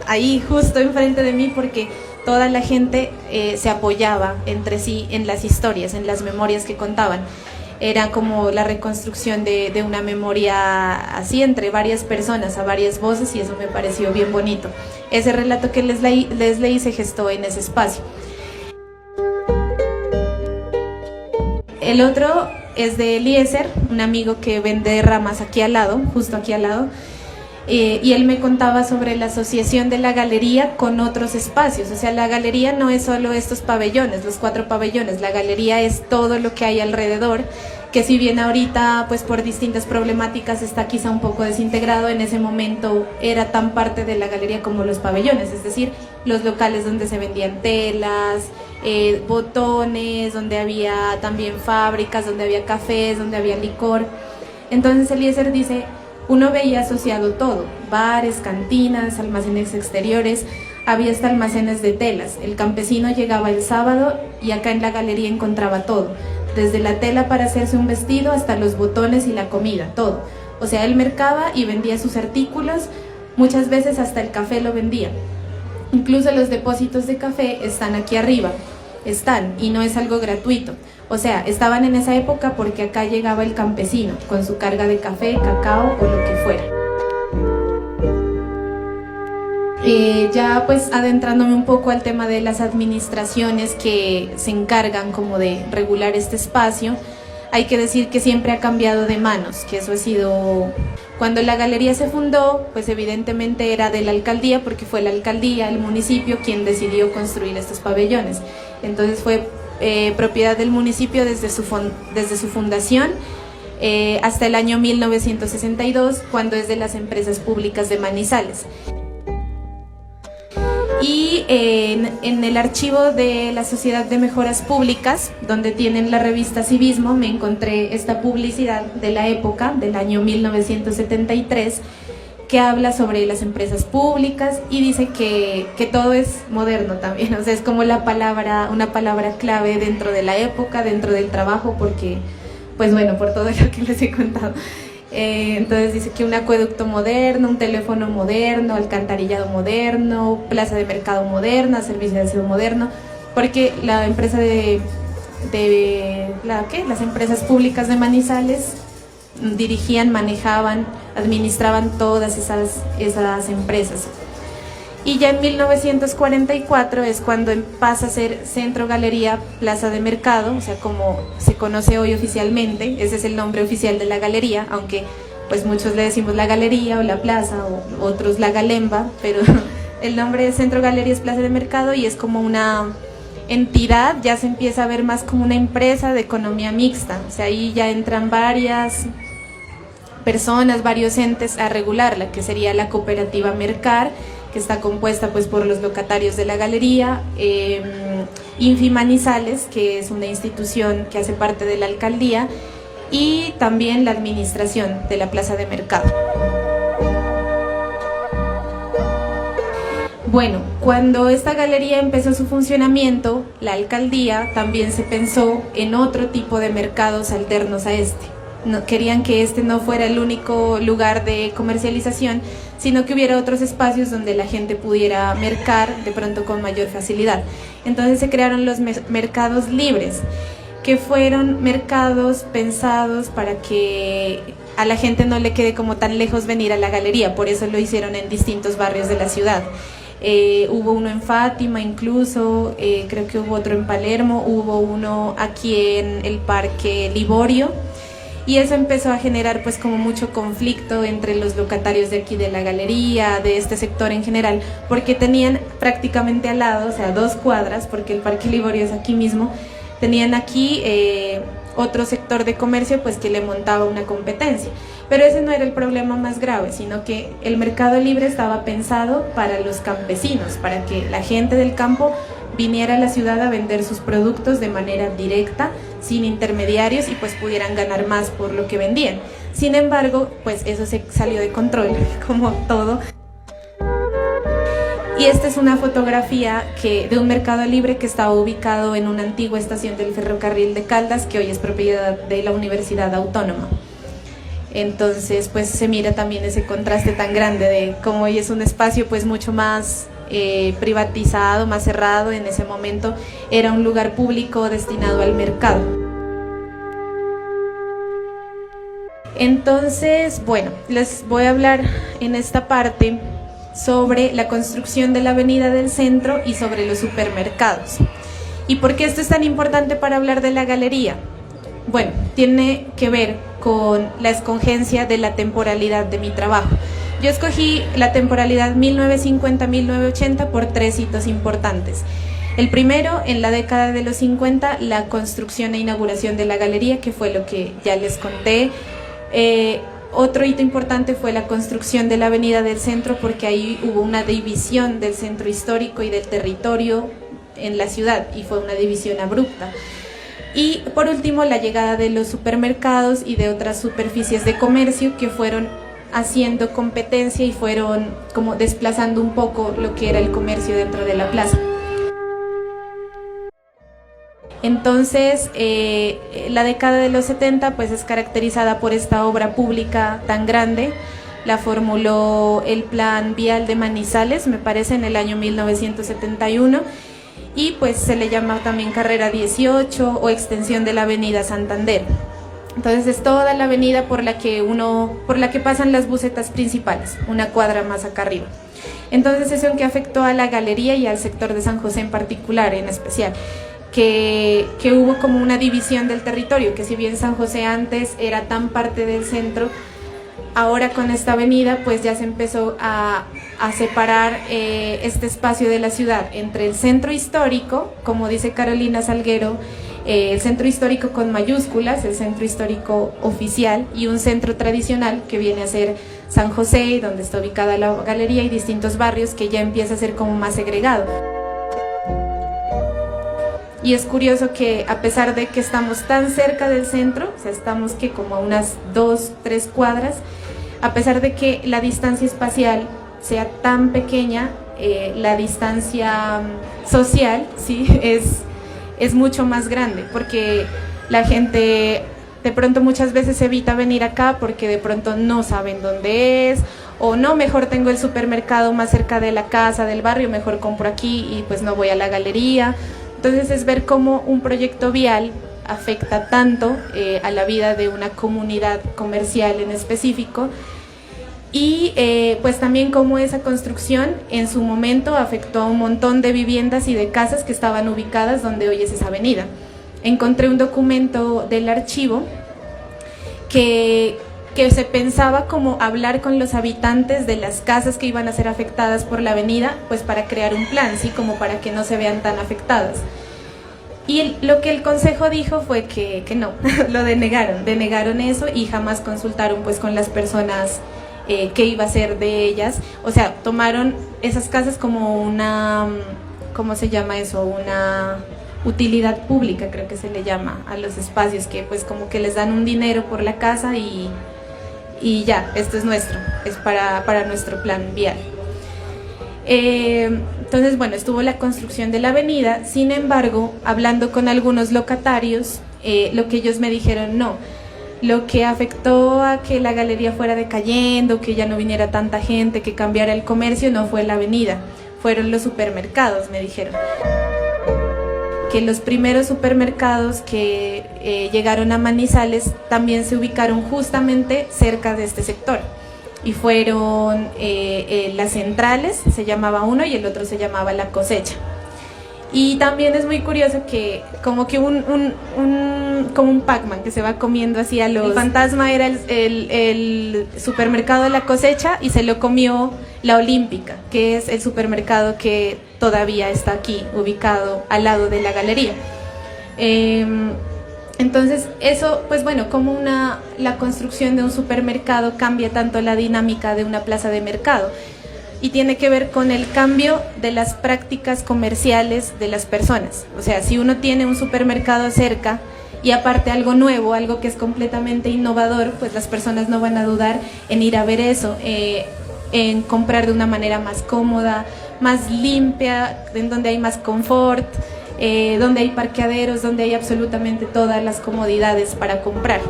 ahí justo enfrente de mí, porque toda la gente se apoyaba entre sí en las historias, en las memorias que contaban. Era como la reconstrucción de una memoria así entre varias personas, a varias voces, y eso me pareció bien bonito. Ese relato que les leí se gestó en ese espacio. El otro es de Eliezer, un amigo que vende ramas aquí al lado, justo aquí al lado, y él me contaba sobre la asociación de la galería con otros espacios. O sea, la galería no es solo estos pabellones, los 4 pabellones, la galería es todo lo que hay alrededor, que si bien ahorita pues por distintas problemáticas está quizá un poco desintegrado, en ese momento era tan parte de la galería como los pabellones, es decir, los locales donde se vendían telas, botones, donde había también fábricas, donde había cafés, donde había licor. Entonces Eliezer dice, uno veía asociado todo, bares, cantinas, almacenes exteriores, había hasta almacenes de telas. El campesino llegaba el sábado y acá en la galería encontraba todo, desde la tela para hacerse un vestido hasta los botones y la comida, todo. O sea, él mercaba y vendía sus artículos, muchas veces hasta el café lo vendía. Incluso los depósitos de café están aquí arriba, y no es algo gratuito. O sea, estaban en esa época porque acá llegaba el campesino con su carga de café, cacao o lo que fuera. Ya pues adentrándome un poco al tema de las administraciones que se encargan como de regular este espacio, hay que decir que siempre ha cambiado de manos, que eso ha sido... Cuando la galería se fundó, pues evidentemente era de la alcaldía, porque fue la alcaldía, el municipio, quien decidió construir estos pabellones. Entonces fue propiedad del municipio desde su fundación hasta el año 1962, cuando es de las empresas públicas de Manizales. Y en el archivo de la Sociedad de Mejoras Públicas, donde tienen la revista Civismo, me encontré esta publicidad de la época, del año 1973, que habla sobre las empresas públicas y dice que todo es moderno también, o sea, es como una palabra clave dentro de la época, dentro del trabajo, porque, pues bueno, por todo lo que les he contado. Entonces dice que un acueducto moderno, un teléfono moderno, alcantarillado moderno, plaza de mercado moderna, servicio de aseo moderno, porque la empresa las empresas públicas de Manizales dirigían, manejaban, administraban todas esas empresas. Y ya en 1944 es cuando pasa a ser Centro Galería Plaza de Mercado, o sea, como se conoce hoy oficialmente, ese es el nombre oficial de la galería, aunque pues muchos le decimos la galería o la plaza, o otros la galemba, pero el nombre de Centro Galería es Plaza de Mercado y es como una entidad, ya se empieza a ver más como una empresa de economía mixta, o sea, ahí ya entran varias personas, varios entes a regularla, que sería la cooperativa Mercar, que está compuesta pues por los locatarios de la galería, Infi Manizales, que es una institución que hace parte de la alcaldía, y también la administración de la plaza de mercado. Bueno, cuando esta galería empezó su funcionamiento, la alcaldía también se pensó en otro tipo de mercados alternos a este. No, querían que este no fuera el único lugar de comercialización, sino que hubiera otros espacios donde la gente pudiera mercar de pronto con mayor facilidad. Entonces se crearon los mercados libres, que fueron mercados pensados para que a la gente no le quede como tan lejos venir a la galería, por eso lo hicieron en distintos barrios de la ciudad. Hubo uno en Fátima incluso, creo que hubo otro en Palermo, hubo uno aquí en el Parque Liborio, y eso empezó a generar pues como mucho conflicto entre los locatarios de aquí de la galería, de este sector en general, porque tenían prácticamente al lado, o sea 2 cuadras, porque el Parque Liborio es aquí mismo, tenían aquí otro sector de comercio pues que le montaba una competencia. Pero ese no era el problema más grave, sino que el mercado libre estaba pensado para los campesinos, para que la gente del campo viniera a la ciudad a vender sus productos de manera directa, sin intermediarios, y pues pudieran ganar más por lo que vendían. Sin embargo, pues eso se salió de control, como todo. Y esta es una fotografía de un mercado libre que estaba ubicado en una antigua estación del ferrocarril de Caldas, que hoy es propiedad de la Universidad Autónoma. Entonces, pues se mira también ese contraste tan grande de cómo hoy es un espacio pues mucho más privatizado, más cerrado. En ese momento era un lugar público destinado al mercado. Entonces, bueno, les voy a hablar en esta parte sobre la construcción de la avenida del centro y sobre los supermercados. ¿Y por qué esto es tan importante para hablar de la galería? Bueno, tiene que ver con la escogencia de la temporalidad de mi trabajo. Yo escogí la temporalidad 1950-1980 por 3 hitos importantes. El primero, en la década de los 50, la construcción e inauguración de la galería, que fue lo que ya les conté. Otro hito importante fue la construcción de la avenida del centro, porque ahí hubo una división del centro histórico y del territorio en la ciudad, y fue una división abrupta. Y por último, la llegada de los supermercados y de otras superficies de comercio que fueron haciendo competencia y fueron como desplazando un poco lo que era el comercio dentro de la plaza. Entonces, la década de los 70 pues es caracterizada por esta obra pública tan grande. La formuló el Plan Vial de Manizales, me parece, en el año 1971, y pues se le llama también Carrera 18 o extensión de la Avenida Santander. Entonces es toda la avenida por la que pasan las busetas principales, una cuadra más acá arriba. Entonces eso en que afectó a la galería y al sector de San José en particular, en especial, que hubo como una división del territorio, que si bien San José antes era tan parte del centro, ahora con esta avenida pues ya se empezó a separar este espacio de la ciudad entre el centro histórico, como dice Carolina Salguero, el centro histórico con mayúsculas, el centro histórico oficial, y un centro tradicional que viene a ser San José, donde está ubicada la galería, y distintos barrios que ya empieza a ser como más segregado. Y es curioso que a pesar de que estamos tan cerca del centro, o sea, estamos que como a unas 2-3 cuadras, a pesar de que la distancia espacial sea tan pequeña, la distancia social, ¿sí?, es mucho más grande, porque la gente de pronto muchas veces evita venir acá porque de pronto no saben dónde es, o no, mejor tengo el supermercado más cerca de la casa, del barrio, mejor compro aquí y pues no voy a la galería. Entonces es ver cómo un proyecto vial afecta tanto a la vida de una comunidad comercial en específico, y pues también cómo esa construcción en su momento afectó a un montón de viviendas y de casas que estaban ubicadas donde hoy es esa avenida. Encontré un documento del archivo que se pensaba como hablar con los habitantes de las casas que iban a ser afectadas por la avenida, pues para crear un plan, ¿sí?, como para que no se vean tan afectadas. Y lo que el consejo dijo fue que no, lo denegaron eso, y jamás consultaron pues con las personas qué iba a ser de ellas. O sea, tomaron esas casas como una, ¿cómo se llama eso? Una utilidad pública, creo que se le llama a los espacios, que pues como que les dan un dinero por la casa y ya, esto es nuestro, es para nuestro plan vial. Entonces, bueno, estuvo la construcción de la avenida. Sin embargo, hablando con algunos locatarios, lo que ellos me dijeron, no, lo que afectó a que la galería fuera decayendo, que ya no viniera tanta gente, que cambiara el comercio, no fue la avenida, fueron los supermercados, me dijeron. Que los primeros supermercados que llegaron a Manizales también se ubicaron justamente cerca de este sector, y fueron las centrales, se llamaba uno, y el otro se llamaba La Cosecha. Y también es muy curioso que como que como un Pac-Man que se va comiendo así a los... El fantasma era el supermercado de La Cosecha, y se lo comió la Olímpica, que es el supermercado que todavía está aquí, ubicado al lado de la galería. Entonces eso, pues bueno, como la construcción de un supermercado cambia tanto la dinámica de una plaza de mercado, y tiene que ver con el cambio de las prácticas comerciales de las personas. O sea, si uno tiene un supermercado cerca y aparte algo nuevo, algo que es completamente innovador, pues las personas no van a dudar en ir a ver eso, en comprar de una manera más cómoda, más limpia, en donde hay más confort, donde hay parqueaderos, donde hay absolutamente todas las comodidades para comprar.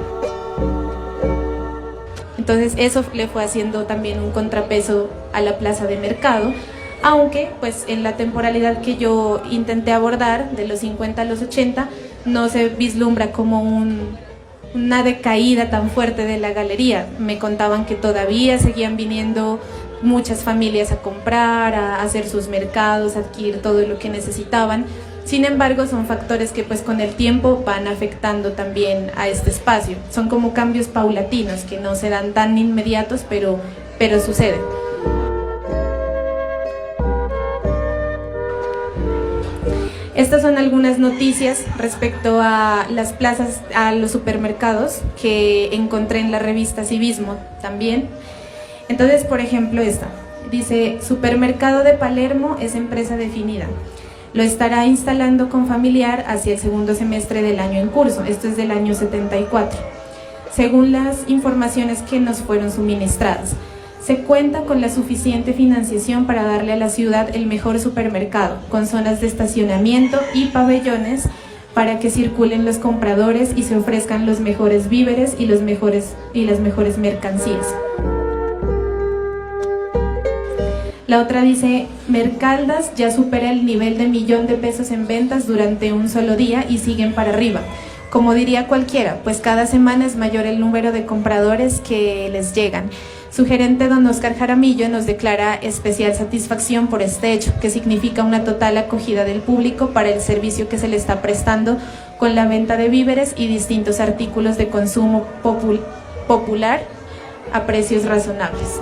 Entonces eso le fue haciendo también un contrapeso a la plaza de mercado, aunque pues en la temporalidad que yo intenté abordar, de los 50 a los 80, no se vislumbra como una decaída tan fuerte de la galería. Me contaban que todavía seguían viniendo muchas familias a comprar, a hacer sus mercados, a adquirir todo lo que necesitaban. Sin embargo, son factores que pues con el tiempo van afectando también a este espacio. Son como cambios paulatinos que no se dan tan inmediatos, pero suceden. Estas son algunas noticias respecto a las plazas, a los supermercados, que encontré en la revista Civismo también. Entonces, por ejemplo, esta dice: Supermercado de Palermo es empresa definida. Lo estará instalando con familiar hacia el segundo semestre del año en curso. Esto es del año 74. Según las informaciones que nos fueron suministradas, se cuenta con la suficiente financiación para darle a la ciudad el mejor supermercado, con zonas de estacionamiento y pabellones para que circulen los compradores y se ofrezcan los mejores víveres y las mejores mercancías. La otra dice: Mercaldas ya supera el nivel de 1.000.000 de pesos en ventas durante un solo día y siguen para arriba. Como diría cualquiera, pues cada semana es mayor el número de compradores que les llegan. Su gerente, don Oscar Jaramillo, nos declara especial satisfacción por este hecho, que significa una total acogida del público para el servicio que se le está prestando con la venta de víveres y distintos artículos de consumo popular a precios razonables.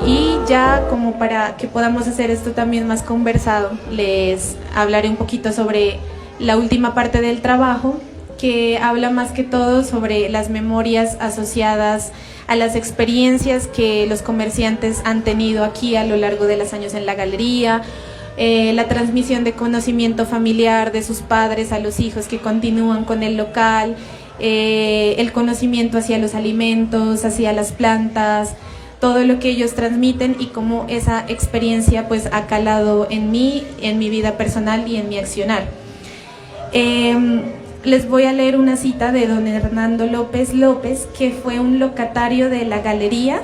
Y ya como para que podamos hacer esto también más conversado, les hablaré un poquito sobre la última parte del trabajo, que habla más que todo sobre las memorias asociadas a las experiencias que los comerciantes han tenido aquí a lo largo de los años en la galería, la transmisión de conocimiento familiar de sus padres a los hijos que continúan con el local, el conocimiento hacia los alimentos, hacia las plantas, todo lo que ellos transmiten y cómo esa experiencia pues ha calado en mí, en mi vida personal y en mi accionar. Les voy a leer una cita de don Hernando López López, que fue un locatario de la galería,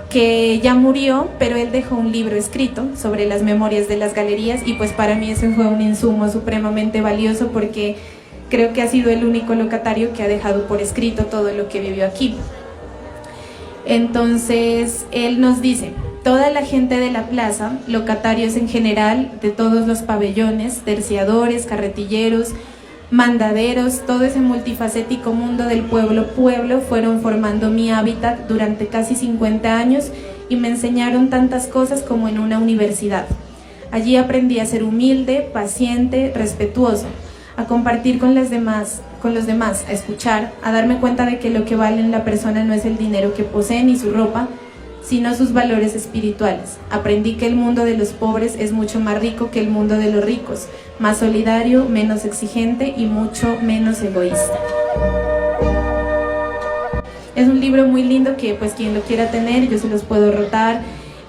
que ya murió, pero él dejó un libro escrito sobre las memorias de las galerías y pues para mí ese fue un insumo supremamente valioso porque creo que ha sido el único locatario que ha dejado por escrito todo lo que vivió aquí. Entonces él nos dice: toda la gente de la plaza, locatarios en general, de todos los pabellones, terciadores, carretilleros, mandaderos, todo ese multifacético mundo del pueblo fueron formando mi hábitat durante casi 50 años y me enseñaron tantas cosas como en una universidad. Allí aprendí a ser humilde, paciente, respetuoso, a compartir con los demás, a escuchar, a darme cuenta de que lo que vale en la persona no es el dinero que posee ni su ropa, sino sus valores espirituales. Aprendí que el mundo de los pobres es mucho más rico que el mundo de los ricos, más solidario, menos exigente y mucho menos egoísta. Es un libro muy lindo que pues quien lo quiera tener, yo se los puedo rotar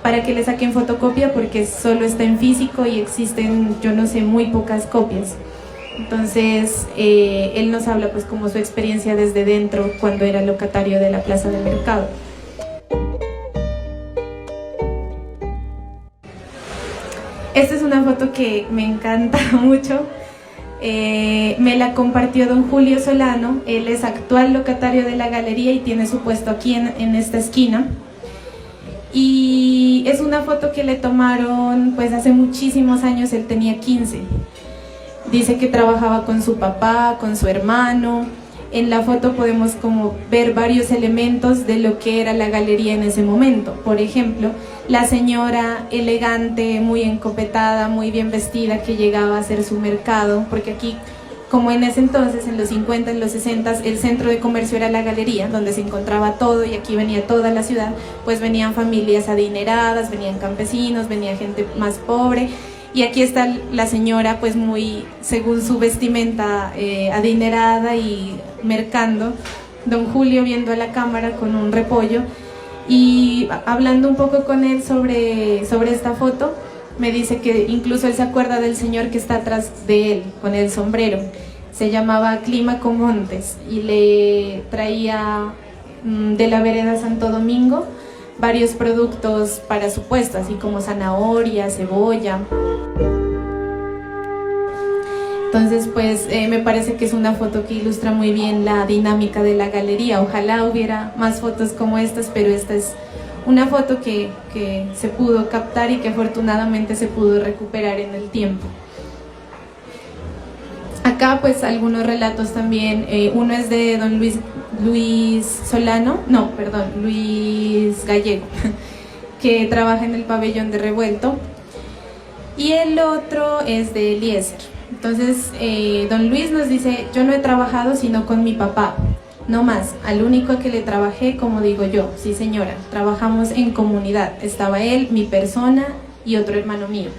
para que le saquen fotocopia porque solo está en físico y existen, yo no sé, muy pocas copias. Entonces él nos habla pues como su experiencia desde dentro cuando era locatario de la Plaza del Mercado. Esta es una foto que me encanta mucho, me la compartió don Julio Solano, él es actual locatario de la galería y tiene su puesto aquí en esta esquina. Y es una foto que le tomaron pues hace muchísimos años, él tenía 15. Dice que trabajaba con su papá, con su hermano. En la foto podemos como ver varios elementos de lo que era la galería en ese momento. Por ejemplo, la señora elegante, muy encopetada, muy bien vestida, que llegaba a hacer su mercado, porque aquí, como en ese entonces, en los 50, en los 60, el centro de comercio era la galería, donde se encontraba todo y aquí venía toda la ciudad, pues venían familias adineradas, venían campesinos, venía gente más pobre. Y aquí está la señora pues muy, según su vestimenta, adinerada y mercando, don Julio viendo a la cámara con un repollo y hablando un poco con él sobre esta foto, me dice que incluso él se acuerda del señor que está atrás de él con el sombrero, se llamaba Clímaco Montes y le traía de la vereda Santo Domingo varios productos para su puesto, así como zanahoria, cebolla. Entonces pues me parece que es una foto que ilustra muy bien la dinámica de la galería. Ojalá hubiera más fotos como estas, pero esta es una foto que se pudo captar y que afortunadamente se pudo recuperar en el tiempo. Acá pues algunos relatos también, uno es de don Luis Gallego, que trabaja en el pabellón de Revuelto, y el otro es de Eliezer. Entonces don Luis nos dice: yo no he trabajado sino con mi papá, no más, al único que le trabajé, como digo yo, sí señora, trabajamos en comunidad, estaba él, mi persona y otro hermano mío.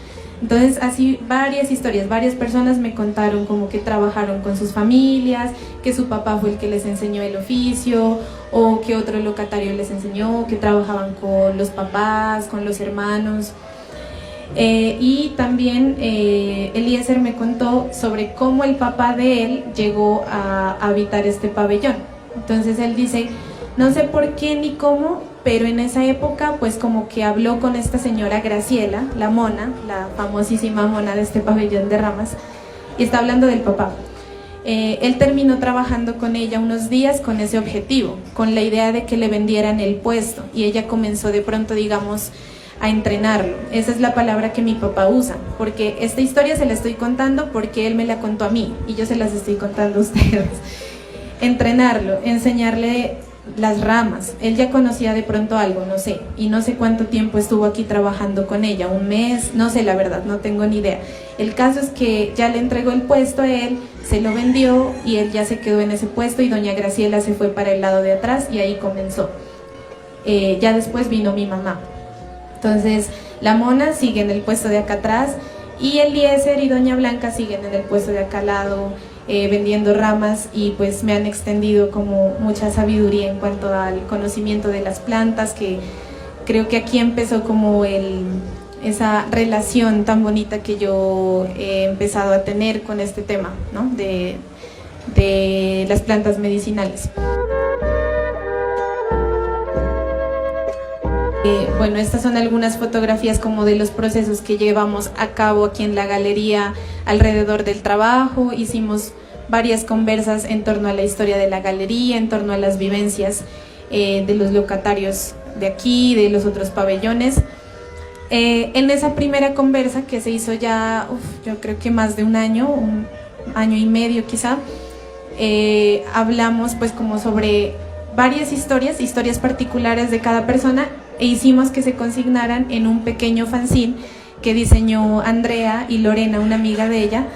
Entonces así varias historias, varias personas me contaron como que trabajaron con sus familias, que su papá fue el que les enseñó el oficio, o que otro locatario les enseñó, que trabajaban con los papás, con los hermanos. Y también Eliezer me contó sobre cómo el papá de él llegó a habitar este pabellón. Entonces él dice: No sé por qué ni cómo, pero en esa época pues como que habló con esta señora Graciela, la mona, la famosísima mona de este pabellón de ramas, y está hablando del papá. Él terminó trabajando con ella unos días con ese objetivo, con la idea de que le vendieran el puesto, y ella comenzó de pronto, digamos, a entrenarlo. Esa es la palabra que mi papá usa, porque esta historia se la estoy contando porque él me la contó a mí y yo se las estoy contando a ustedes. Entrenarlo, enseñarle las ramas. Él ya conocía de pronto algo, no sé, y no sé cuánto tiempo estuvo aquí trabajando con ella, un mes, no sé, la verdad, no tengo ni idea. El caso es que ya le entregó el puesto a él, se lo vendió y él ya se quedó en ese puesto, y doña Graciela se fue para el lado de atrás y ahí comenzó. Ya después vino mi mamá. Entonces la mona sigue en el puesto de acá atrás y Eliezer y doña Blanca siguen en el puesto de acá al lado, vendiendo ramas, y pues me han extendido como mucha sabiduría en cuanto al conocimiento de las plantas, que creo que aquí empezó como esa relación tan bonita que yo he empezado a tener con este tema, ¿no? de las plantas medicinales. Bueno, estas son algunas fotografías como de los procesos que llevamos a cabo aquí en la galería alrededor del trabajo. Hicimos varias conversas en torno a la historia de la galería, en torno a las vivencias de los locatarios de aquí, de los otros pabellones. En esa primera conversa que se hizo ya, yo creo que más de un año y medio quizá, hablamos pues como sobre varias historias particulares de cada persona, e hicimos que se consignaran en un pequeño fanzine que diseñó Andrea y Lorena, una amiga de ella,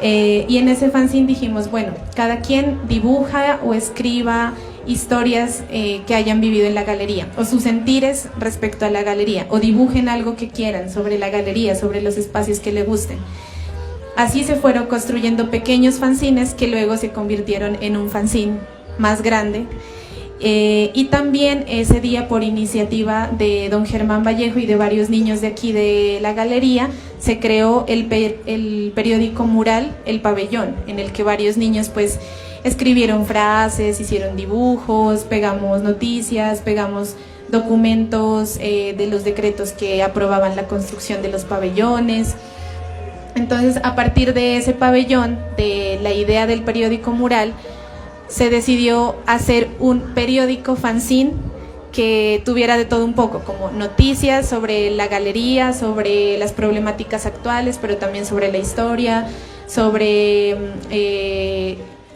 y en ese fanzine dijimos, bueno, cada quien dibuja o escriba historias que hayan vivido en la galería, o sus sentires respecto a la galería, o dibujen algo que quieran sobre la galería, sobre los espacios que les gusten. Así se fueron construyendo pequeños fanzines que luego se convirtieron en un fanzine más grande. Y también ese día, por iniciativa de don Germán Vallejo y de varios niños de aquí de la galería, se creó el periódico mural El Pabellón, en el que varios niños pues escribieron frases, hicieron dibujos, pegamos noticias, pegamos documentos de los decretos que aprobaban la construcción de los pabellones. Entonces, a partir de ese pabellón, de la idea del periódico mural, se decidió hacer un periódico fanzine que tuviera de todo un poco, como noticias sobre la galería, sobre las problemáticas actuales, pero también sobre la historia, sobre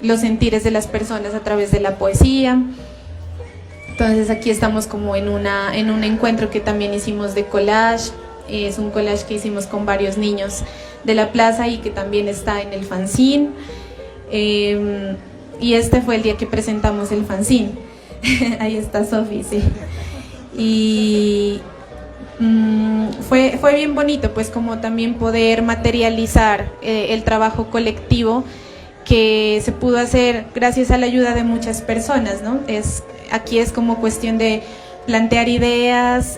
los sentires de las personas a través de la poesía. Entonces aquí estamos como en un encuentro que también hicimos de collage. Es un collage que hicimos con varios niños de la plaza y que también está en el fanzine. Y este fue el día que presentamos el fanzine. Ahí está Sofi, sí. Y fue bien bonito, pues como también poder materializar el trabajo colectivo que se pudo hacer gracias a la ayuda de muchas personas, ¿no? Aquí es como cuestión de plantear ideas,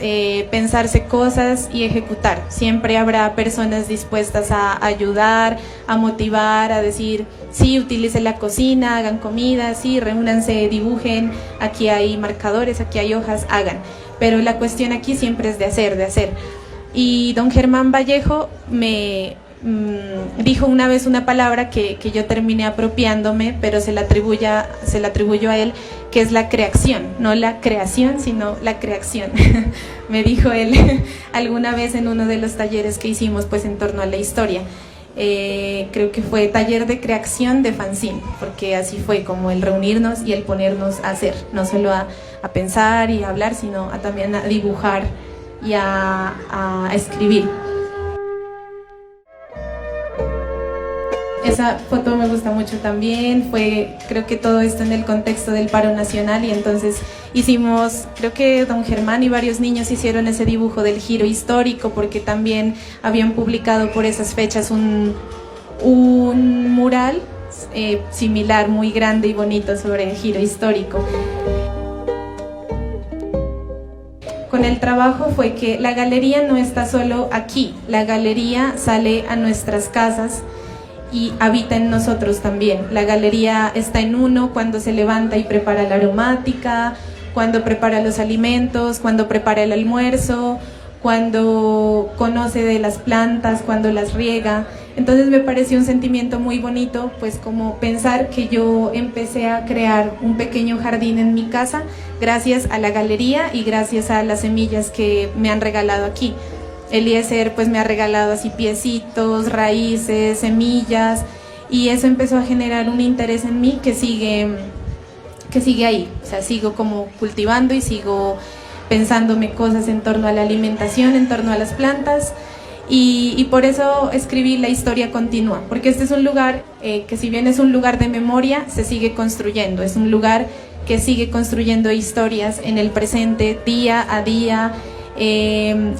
pensarse cosas y ejecutar. Siempre habrá personas dispuestas a ayudar, a motivar, a decir, sí, utilicen la cocina, hagan comida, sí, reúnanse, dibujen, aquí hay marcadores, aquí hay hojas, hagan. Pero la cuestión aquí siempre es de hacer. Y don Germán Vallejo me dijo una vez una palabra que yo terminé apropiándome, pero se la atribuyó a él, que es la creación, no la creación, sino la creación. Me dijo él alguna vez en uno de los talleres que hicimos pues en torno a la historia. Creo que fue taller de creación de fanzine, porque así fue como el reunirnos y el ponernos a hacer, no solo a pensar y a hablar, sino también a dibujar y a escribir. Esa foto me gusta mucho también, creo que todo esto en el contexto del paro nacional, y entonces hicimos, creo que don Germán y varios niños hicieron ese dibujo del giro histórico, porque también habían publicado por esas fechas un mural similar, muy grande y bonito, sobre el giro histórico. Con el trabajo fue que la galería no está solo aquí, la galería sale a nuestras casas y habita en nosotros también. La galería está en uno cuando se levanta y prepara la aromática, cuando prepara los alimentos, cuando prepara el almuerzo, cuando conoce de las plantas, cuando las riega. Entonces me pareció un sentimiento muy bonito, pues como pensar que yo empecé a crear un pequeño jardín en mi casa gracias a la galería y gracias a las semillas que me han regalado aquí. Eliezer pues me ha regalado así piecitos, raíces, semillas, y eso empezó a generar un interés en mí que sigue ahí. O sea, sigo como cultivando y sigo pensándome cosas en torno a la alimentación, en torno a las plantas, y por eso escribí La historia continúa, porque este es un lugar que, si bien es un lugar de memoria, se sigue construyendo, es un lugar que sigue construyendo historias en el presente, día a día,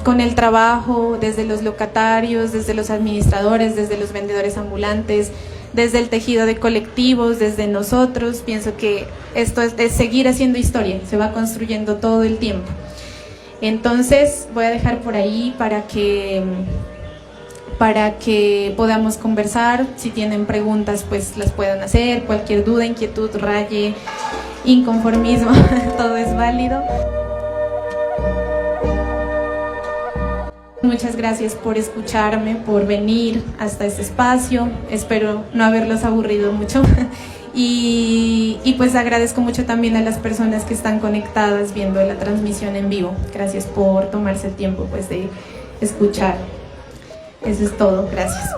con el trabajo desde los locatarios, desde los administradores, desde los vendedores ambulantes, desde el tejido de colectivos, desde nosotros. Pienso que esto es seguir haciendo historia, se va construyendo todo el tiempo. Entonces voy a dejar por ahí para que podamos conversar. Si tienen preguntas, pues las puedan hacer, cualquier duda, inquietud, raye, inconformismo, todo es válido. Muchas gracias por escucharme, por venir hasta este espacio. Espero no haberlos aburrido mucho. Y pues agradezco mucho también a las personas que están conectadas viendo la transmisión en vivo. Gracias por tomarse el tiempo pues de escuchar. Eso es todo. Gracias.